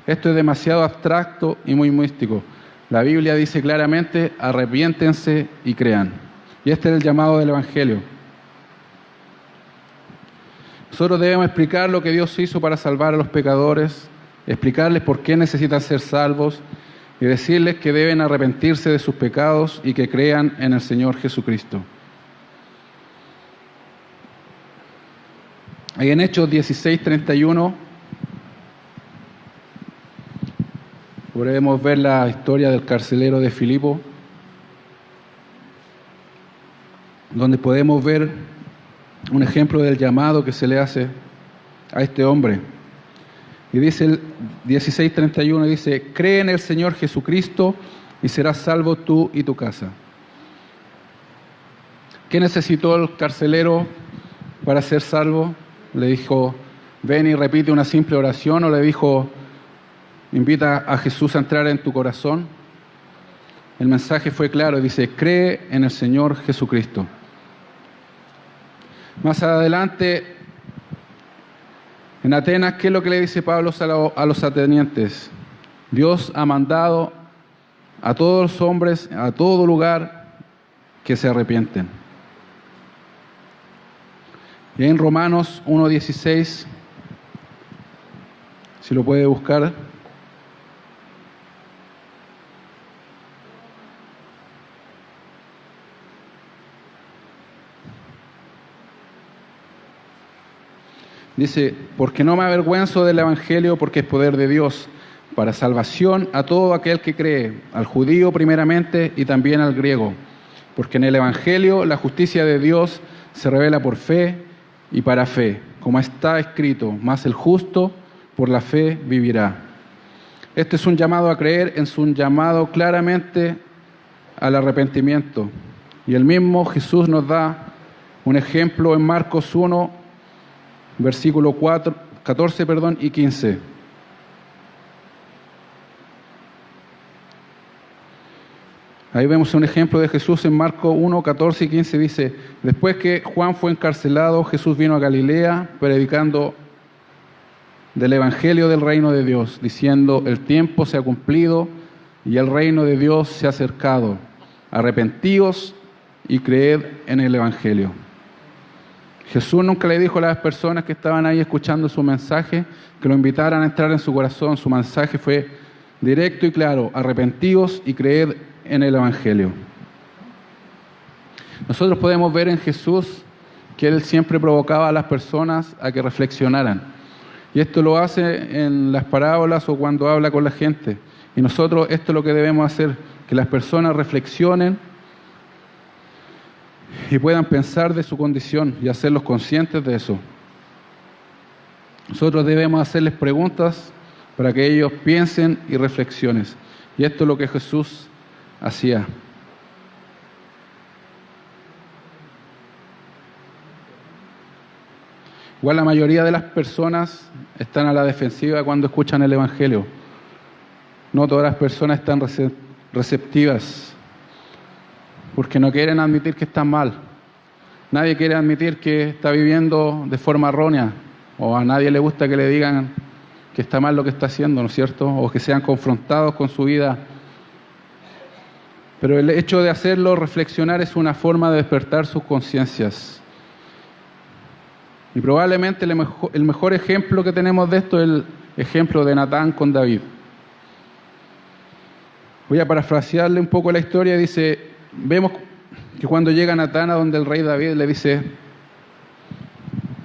Esto es demasiado abstracto y muy místico. La Biblia dice claramente: arrepiéntense y crean. Y este es el llamado del Evangelio. Nosotros debemos explicar lo que Dios hizo para salvar a los pecadores, explicarles por qué necesitan ser salvos y decirles que deben arrepentirse de sus pecados y que crean en el Señor Jesucristo. Ahí en Hechos 16:31 podemos ver la historia del carcelero de Filipo, donde podemos ver un ejemplo del llamado que se le hace a este hombre. Y dice el 16:31, dice: cree en el Señor Jesucristo y serás salvo tú y tu casa. ¿Qué necesitó el carcelero para ser salvo? Le dijo: ven y repite una simple oración, o le dijo: invita a Jesús a entrar en tu corazón. El mensaje fue claro, dice: cree en el Señor Jesucristo. Más adelante, en Atenas, ¿qué es lo que le dice Pablo a los atenienses? Dios ha mandado a todos los hombres, a todo lugar, que se arrepienten. Y en Romanos 1:16, si lo puede buscar, dice: porque no me avergüenzo del Evangelio, porque es poder de Dios para salvación a todo aquel que cree, al judío primeramente y también al griego. Porque en el Evangelio la justicia de Dios se revela por fe y para fe, como está escrito: mas el justo por la fe vivirá. Este es un llamado a creer, es un llamado claramente al arrepentimiento. Y el mismo Jesús nos da un ejemplo en Marcos 1, versículo 14 y 15. Ahí vemos un ejemplo de Jesús en Marcos 1, 14 y 15. Dice: después que Juan fue encarcelado, Jesús vino a Galilea predicando del Evangelio del reino de Dios, diciendo: el tiempo se ha cumplido y el reino de Dios se ha acercado. Arrepentíos y creed en el Evangelio. Jesús nunca le dijo a las personas que estaban ahí escuchando su mensaje que lo invitaran a entrar en su corazón. Su mensaje fue directo y claro: arrepentíos y creed en el Evangelio. Nosotros podemos ver en Jesús que Él siempre provocaba a las personas a que reflexionaran. Y esto lo hace en las parábolas o cuando habla con la gente. Y nosotros esto es lo que debemos hacer, que las personas reflexionen y puedan pensar de su condición y hacerlos conscientes de eso. Nosotros debemos hacerles preguntas para que ellos piensen y reflexionen. Y esto es lo que Jesús hacía. Igual la mayoría de las personas están a la defensiva cuando escuchan el Evangelio. No todas las personas están receptivas porque no quieren admitir que están mal. Nadie quiere admitir que está viviendo de forma errónea, o a nadie le gusta que le digan que está mal lo que está haciendo, ¿no es cierto? O que sean confrontados con su vida. Pero el hecho de hacerlo reflexionar es una forma de despertar sus conciencias. Y probablemente el mejor ejemplo que tenemos de esto es el ejemplo de Natán con David. Voy a parafrasearle un poco la historia. Dice, vemos que cuando llega Natán a donde el rey David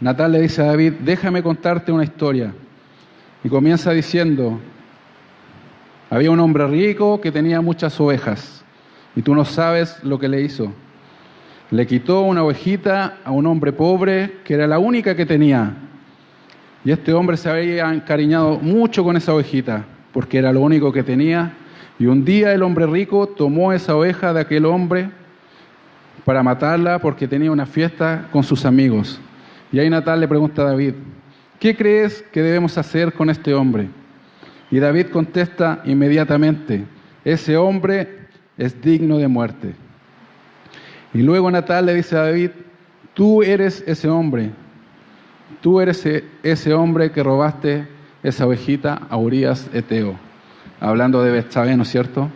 Natán le dice a David: déjame contarte una historia. Y comienza diciendo: había un hombre rico que tenía muchas ovejas, y tú no sabes lo que le hizo. Le quitó una ovejita a un hombre pobre, que era la única que tenía. Y este hombre se había encariñado mucho con esa ovejita, porque era lo único que tenía. Y un día el hombre rico tomó esa oveja de aquel hombre para matarla porque tenía una fiesta con sus amigos. Y ahí Natán le pregunta a David: ¿qué crees que debemos hacer con este hombre? Y David contesta inmediatamente: ese hombre es digno de muerte. Y luego Natán le dice a David: tú eres ese hombre. Tú eres ese hombre que robaste esa ovejita a Urías Eteo. Hablando de Betsabé, ¿no es cierto?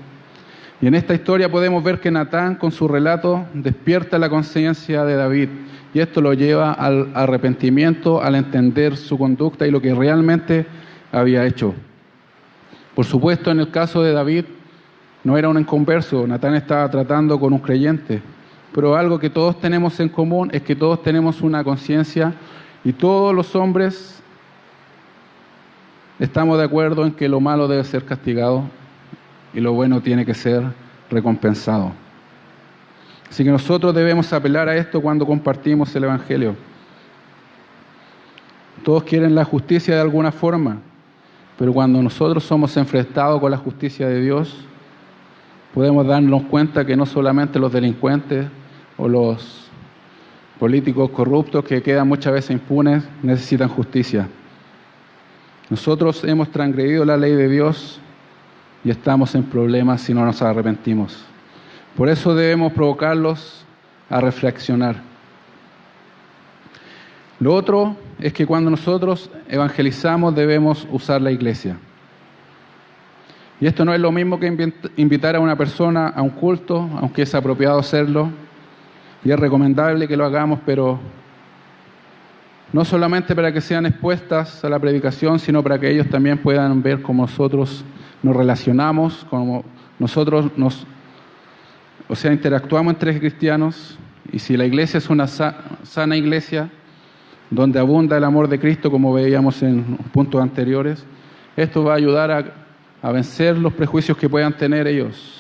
Y en esta historia podemos ver que Natán, con su relato, despierta la conciencia de David. Y esto lo lleva al arrepentimiento, al entender su conducta y lo que realmente había hecho. Por supuesto, en el caso de David, no era un inconverso. Natán estaba tratando con un creyente. Pero algo que todos tenemos en común es que todos tenemos una conciencia y todos los hombres estamos de acuerdo en que lo malo debe ser castigado y lo bueno tiene que ser recompensado. Así que nosotros debemos apelar a esto cuando compartimos el Evangelio. Todos quieren la justicia de alguna forma, pero cuando nosotros somos enfrentados con la justicia de Dios, podemos darnos cuenta que no solamente los delincuentes o los políticos corruptos que quedan muchas veces impunes necesitan justicia. Nosotros hemos transgredido la ley de Dios y estamos en problemas si no nos arrepentimos. Por eso debemos provocarlos a reflexionar. Lo otro es que cuando nosotros evangelizamos debemos usar la iglesia. Y esto no es lo mismo que invitar a una persona a un culto, aunque es apropiado hacerlo, y es recomendable que lo hagamos, pero no solamente para que sean expuestas a la predicación, sino para que ellos también puedan ver cómo nosotros nos relacionamos, cómo nosotros interactuamos entre cristianos. Y si la iglesia es una sana iglesia, donde abunda el amor de Cristo, como veíamos en puntos anteriores, esto va a ayudar a vencer los prejuicios que puedan tener ellos.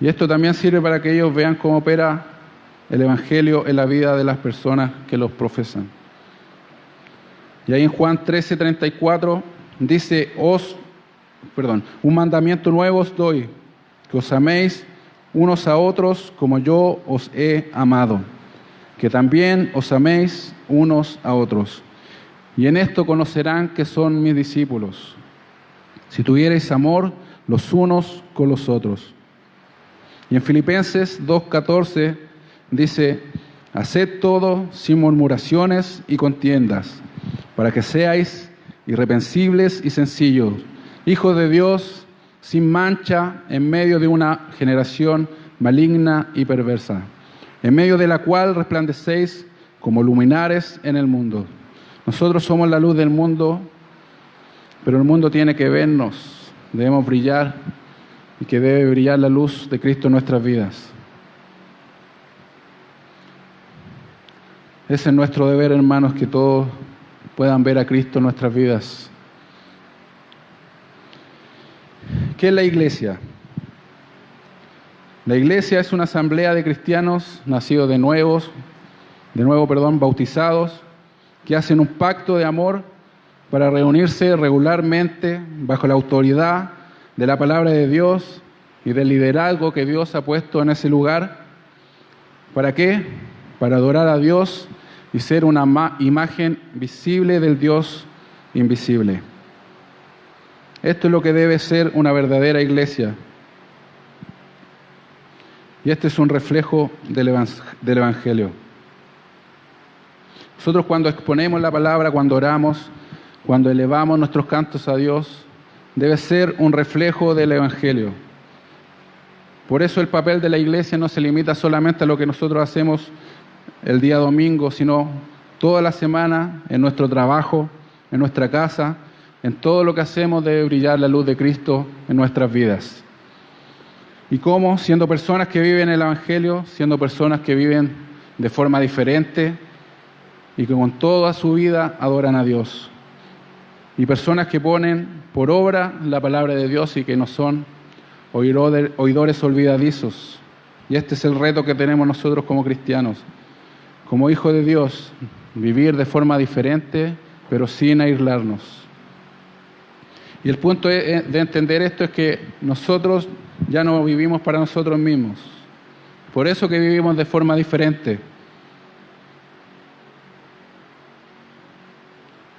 Y esto también sirve para que ellos vean cómo opera el Evangelio en la vida de las personas que los profesan. Y ahí en Juan 13:34 dice: un mandamiento nuevo os doy, que os améis unos a otros como yo os he amado, que también os améis unos a otros. Y en esto conocerán que son mis discípulos, si tuviereis amor los unos con los otros. Y en Filipenses 2:14 dice: Haced todo sin murmuraciones y contiendas, para que seáis irreprensibles y sencillos, hijos de Dios, sin mancha, en medio de una generación maligna y perversa, en medio de la cual resplandecéis como luminares en el mundo. Nosotros somos la luz del mundo, pero el mundo tiene que vernos. Debemos brillar y que debe brillar la luz de Cristo en nuestras vidas. Ese es nuestro deber, hermanos, que todos puedan ver a Cristo en nuestras vidas. ¿Qué es la iglesia? La iglesia es una asamblea de cristianos nacidos de nuevo, bautizados, que hacen un pacto de amor para reunirse regularmente bajo la autoridad de la palabra de Dios y del liderazgo que Dios ha puesto en ese lugar. ¿Para qué? Para adorar a Dios y ser una imagen visible del Dios invisible. Esto es lo que debe ser una verdadera iglesia. Y este es un reflejo del Evangelio. Nosotros cuando exponemos la palabra, cuando oramos, cuando elevamos nuestros cantos a Dios, debe ser un reflejo del Evangelio. Por eso el papel de la iglesia no se limita solamente a lo que nosotros hacemos el día domingo, sino toda la semana, en nuestro trabajo, en nuestra casa, en todo lo que hacemos debe brillar la luz de Cristo en nuestras vidas. ¿Y cómo? Siendo personas que viven el Evangelio, siendo personas que viven de forma diferente y que con toda su vida adoran a Dios. Y personas que ponen por obra la palabra de Dios y que no son oidores olvidadizos. Y este es el reto que tenemos nosotros como cristianos. Como hijos de Dios, vivir de forma diferente, pero sin aislarnos. Y el punto de entender esto es que nosotros ya no vivimos para nosotros mismos. Por eso que vivimos de forma diferente.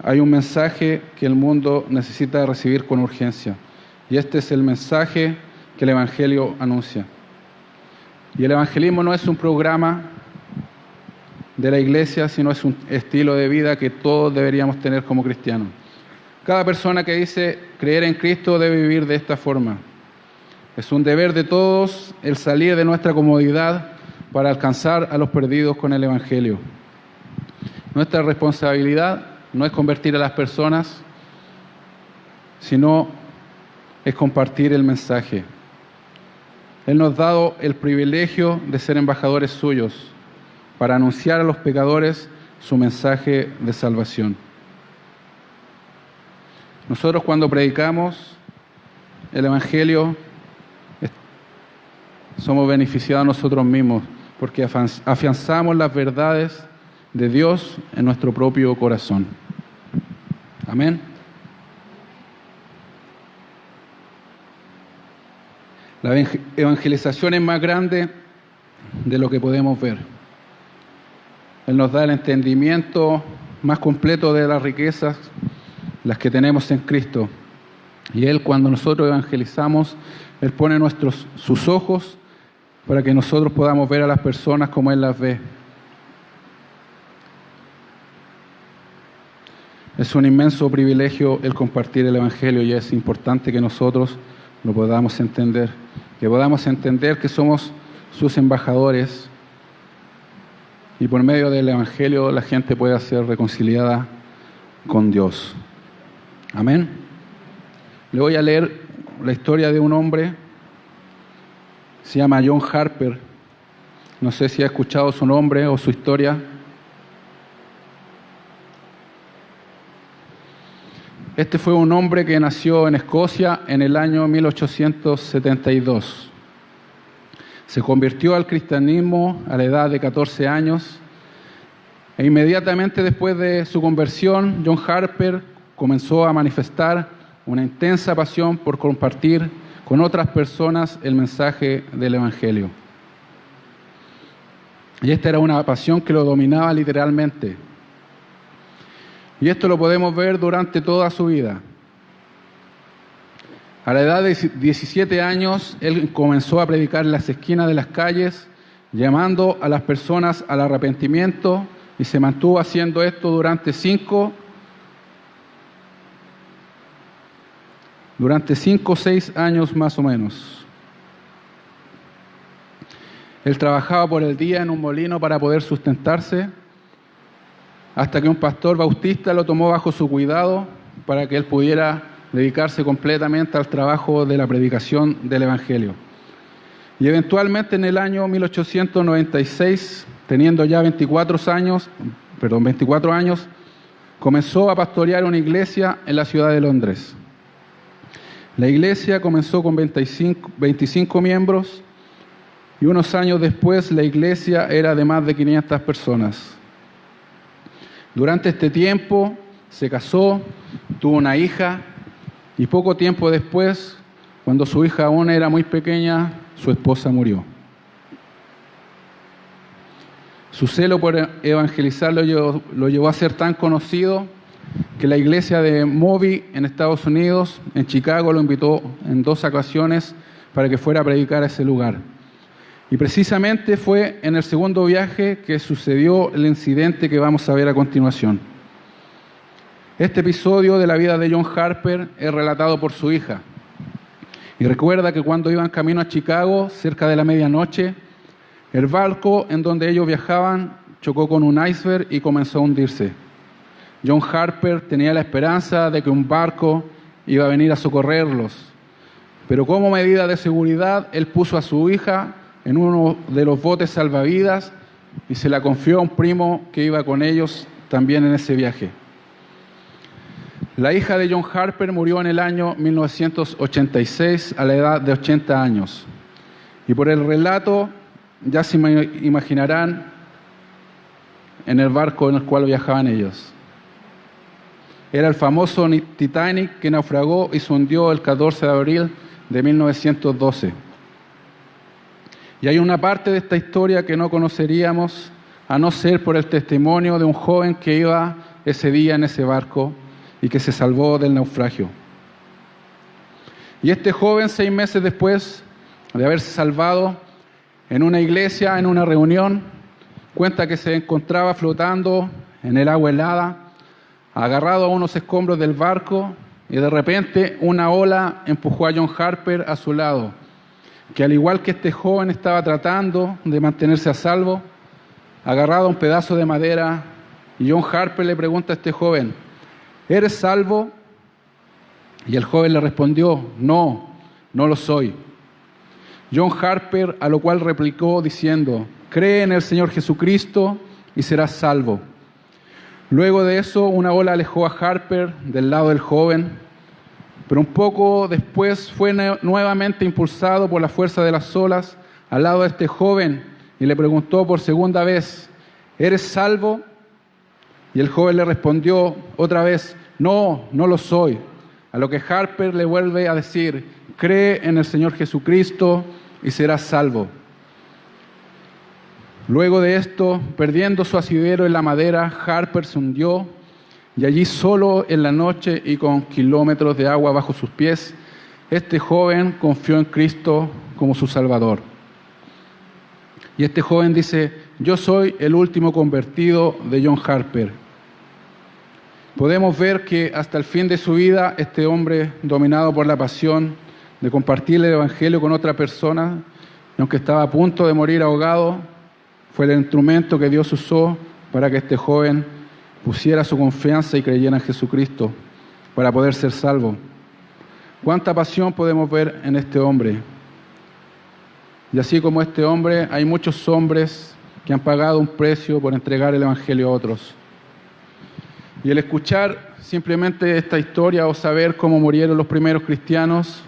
Hay un mensaje que el mundo necesita recibir con urgencia. Y este es el mensaje que el Evangelio anuncia. Y el evangelismo no es un programa de la iglesia, sino es un estilo de vida que todos deberíamos tener como cristianos. Cada persona que dice creer en Cristo debe vivir de esta forma. Es un deber de todos el salir de nuestra comodidad para alcanzar a los perdidos con el Evangelio. Nuestra responsabilidad no es convertir a las personas, sino es compartir el mensaje. Él nos ha dado el privilegio de ser embajadores suyos para anunciar a los pecadores su mensaje de salvación. Nosotros cuando predicamos el Evangelio somos beneficiados nosotros mismos porque afianzamos las verdades de Dios en nuestro propio corazón. Amén. La evangelización es más grande de lo que podemos ver. Él nos da el entendimiento más completo de las riquezas, las que tenemos en Cristo. Y Él, cuando nosotros evangelizamos, Él pone sus ojos para que nosotros podamos ver a las personas como Él las ve. Es un inmenso privilegio el compartir el Evangelio y es importante que nosotros lo podamos entender. Que podamos entender que somos sus embajadores y por medio del Evangelio la gente pueda ser reconciliada con Dios. Amén. Le voy a leer la historia de un hombre, se llama John Harper. No sé si ha escuchado su nombre o su historia. Este fue un hombre que nació en Escocia en el año 1872. Se convirtió al cristianismo a la edad de 14 años e inmediatamente después de su conversión, John Harper comenzó a manifestar una intensa pasión por compartir con otras personas el mensaje del Evangelio. Y esta era una pasión que lo dominaba literalmente. Y esto lo podemos ver durante toda su vida. A la edad de 17 años, él comenzó a predicar en las esquinas de las calles llamando a las personas al arrepentimiento, y se mantuvo haciendo esto durante cinco o 6 años más o menos. Él trabajaba por el día en un molino para poder sustentarse, hasta que un pastor bautista lo tomó bajo su cuidado para que él pudiera dedicarse completamente al trabajo de la predicación del Evangelio. Y eventualmente en el año 1896, teniendo ya 24 años, comenzó a pastorear una iglesia en la ciudad de Londres. La iglesia comenzó con 25 miembros y unos años después la iglesia era de más de 500 personas. Durante este tiempo se casó, tuvo una hija y poco tiempo después, cuando su hija aún era muy pequeña, su esposa murió. Su celo por evangelizar lo llevó a ser tan conocido que la iglesia de Moby en Estados Unidos, en Chicago, lo invitó en 2 ocasiones para que fuera a predicar a ese lugar. Y precisamente fue en el segundo viaje que sucedió el incidente que vamos a ver a continuación. Este episodio de la vida de John Harper es relatado por su hija. Y recuerda que cuando iban camino a Chicago, cerca de la medianoche, el barco en donde ellos viajaban chocó con un iceberg y comenzó a hundirse. John Harper tenía la esperanza de que un barco iba a venir a socorrerlos, pero como medida de seguridad, él puso a su hija en uno de los botes salvavidas y se la confió a un primo que iba con ellos también en ese viaje. La hija de John Harper murió en el año 1986 a la edad de 80 años. Y por el relato ya se imaginarán en el barco en el cual viajaban ellos. Era el famoso Titanic que naufragó y se hundió el 14 de abril de 1912. Y hay una parte de esta historia que no conoceríamos a no ser por el testimonio de un joven que iba ese día en ese barco y que se salvó del naufragio. Y este joven, 6 meses después de haberse salvado, en una iglesia, en una reunión, cuenta que se encontraba flotando en el agua helada, agarrado a unos escombros del barco, y de repente una ola empujó a John Harper a su lado, que al igual que este joven estaba tratando de mantenerse a salvo, agarrado a un pedazo de madera, y John Harper le pregunta a este joven: ¿eres salvo? Y el joven le respondió: no, no lo soy. John Harper a lo cual replicó diciendo: cree en el Señor Jesucristo y serás salvo. Luego de eso, una ola alejó a Harper del lado del joven, pero un poco después fue nuevamente impulsado por la fuerza de las olas al lado de este joven y le preguntó por segunda vez: ¿eres salvo? Y el joven le respondió otra vez: no, no lo soy. A lo que Harper le vuelve a decir: cree en el Señor Jesucristo y serás salvo. Luego de esto, perdiendo su asidero en la madera, Harper se hundió y allí solo en la noche y con kilómetros de agua bajo sus pies, este joven confió en Cristo como su Salvador. Y este joven dice: yo soy el último convertido de John Harper. Podemos ver que hasta el fin de su vida, este hombre, dominado por la pasión de compartir el Evangelio con otra persona, y aunque estaba a punto de morir ahogado, fue el instrumento que Dios usó para que este joven pusiera su confianza y creyera en Jesucristo para poder ser salvo. ¿Cuánta pasión podemos ver en este hombre? Y así como este hombre, hay muchos hombres que han pagado un precio por entregar el Evangelio a otros. Y el escuchar simplemente esta historia o saber cómo murieron los primeros cristianos,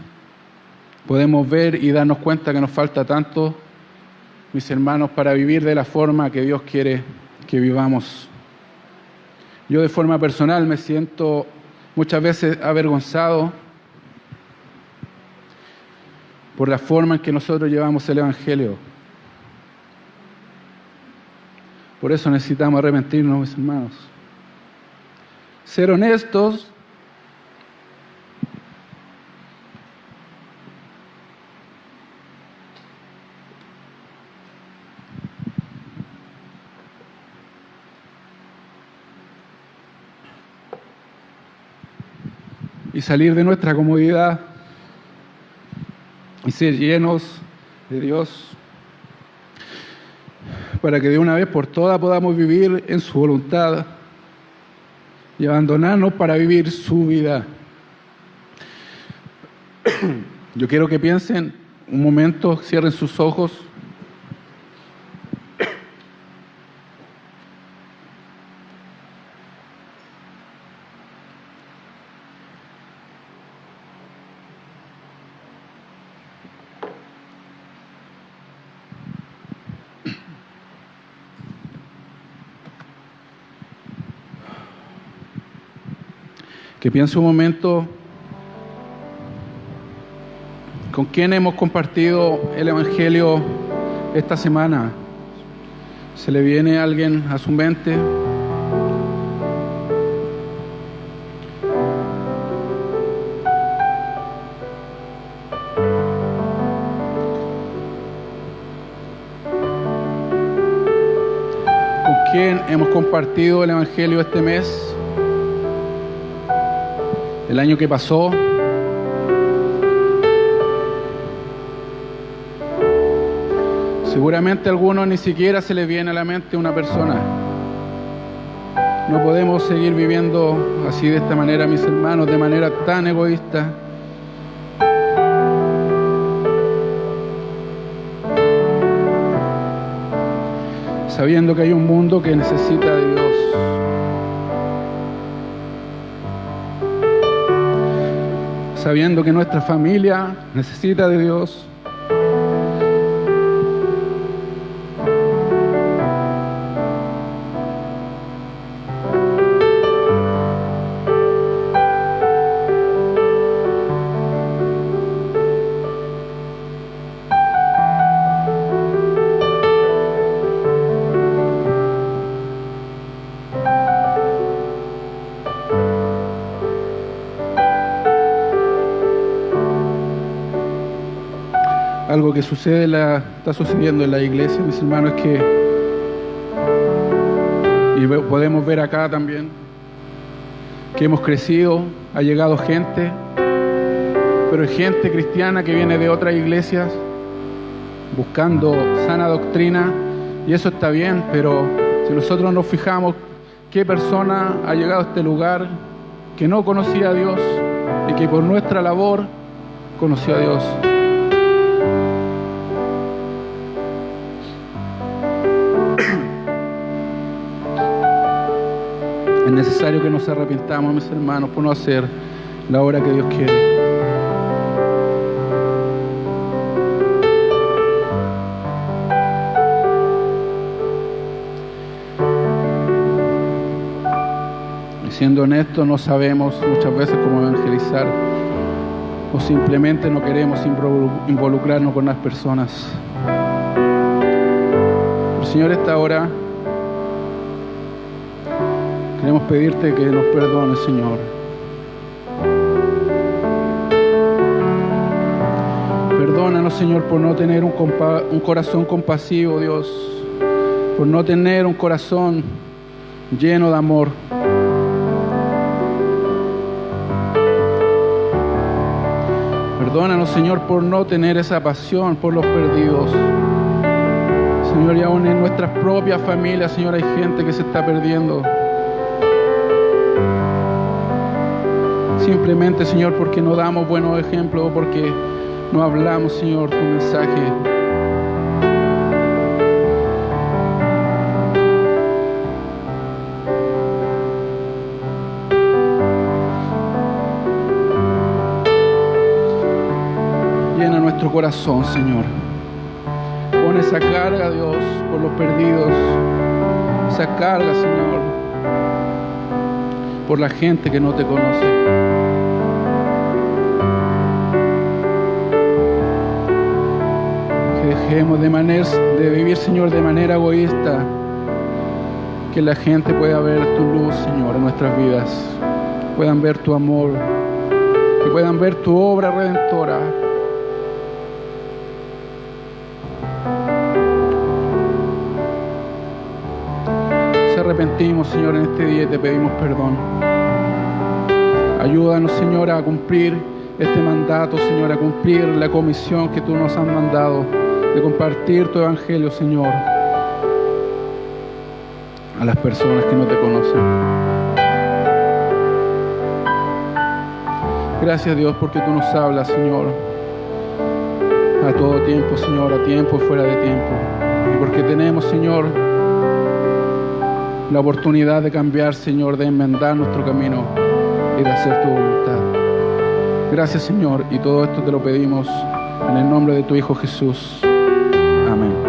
podemos ver y darnos cuenta que nos falta tanto, mis hermanos, para vivir de la forma que Dios quiere que vivamos. Yo de forma personal me siento muchas veces avergonzado por la forma en que nosotros llevamos el Evangelio. Por eso necesitamos arrepentirnos, mis hermanos. Ser honestos y salir de nuestra comodidad y ser llenos de Dios, para que de una vez por todas podamos vivir en su voluntad y abandonarnos para vivir su vida. Yo quiero que piensen un momento, cierren sus ojos. Que piense un momento con quién hemos compartido el Evangelio esta semana. ¿Se le viene alguien a su mente? ¿Con quién hemos compartido el Evangelio este mes? El año que pasó. Seguramente a algunos ni siquiera se les viene a la mente una persona. No podemos seguir viviendo así de esta manera, mis hermanos, de manera tan egoísta. Sabiendo que hay un mundo que necesita de Dios. Sabiendo que nuestra familia necesita de Dios. Algo que está sucediendo en la iglesia, mis hermanos, es que, y podemos ver acá también, que hemos crecido, ha llegado gente, pero es gente cristiana que viene de otras iglesias buscando sana doctrina, y eso está bien, pero si nosotros nos fijamos qué persona ha llegado a este lugar que no conocía a Dios y que por nuestra labor conoció a Dios. Es necesario que nos arrepintamos, mis hermanos, por no hacer la obra que Dios quiere. Y siendo honestos, no sabemos muchas veces cómo evangelizar, o simplemente no queremos involucrarnos con las personas. Pero, Señor, esta hora queremos pedirte que nos perdones, Señor. Perdónanos, Señor, por no tener un corazón compasivo, Dios. Por no tener un corazón lleno de amor. Perdónanos, Señor, por no tener esa pasión por los perdidos. Señor, y aún en nuestras propias familias, Señor, hay gente que se está perdiendo. Simplemente, Señor, porque no damos buenos ejemplos o porque no hablamos, Señor, tu mensaje. Llena nuestro corazón, Señor. Pon esa carga, Dios, por los perdidos. Esa carga, Señor, por la gente que no te conoce. Dejemos de vivir, Señor, de manera egoísta. Que la gente pueda ver tu luz, Señor, en nuestras vidas. Puedan ver tu amor. Que puedan ver tu obra redentora. Nos arrepentimos, Señor, en este día y te pedimos perdón. Ayúdanos, Señor, a cumplir este mandato, Señor, a cumplir la comisión que tú nos has mandado de compartir tu evangelio, Señor, a las personas que no te conocen. Gracias, Dios, porque tú nos hablas, Señor, a todo tiempo, Señor, a tiempo y fuera de tiempo. Y porque tenemos, Señor, la oportunidad de cambiar, Señor, de enmendar nuestro camino y de hacer tu voluntad. Gracias, Señor, y todo esto te lo pedimos en el nombre de tu Hijo Jesús. Amén.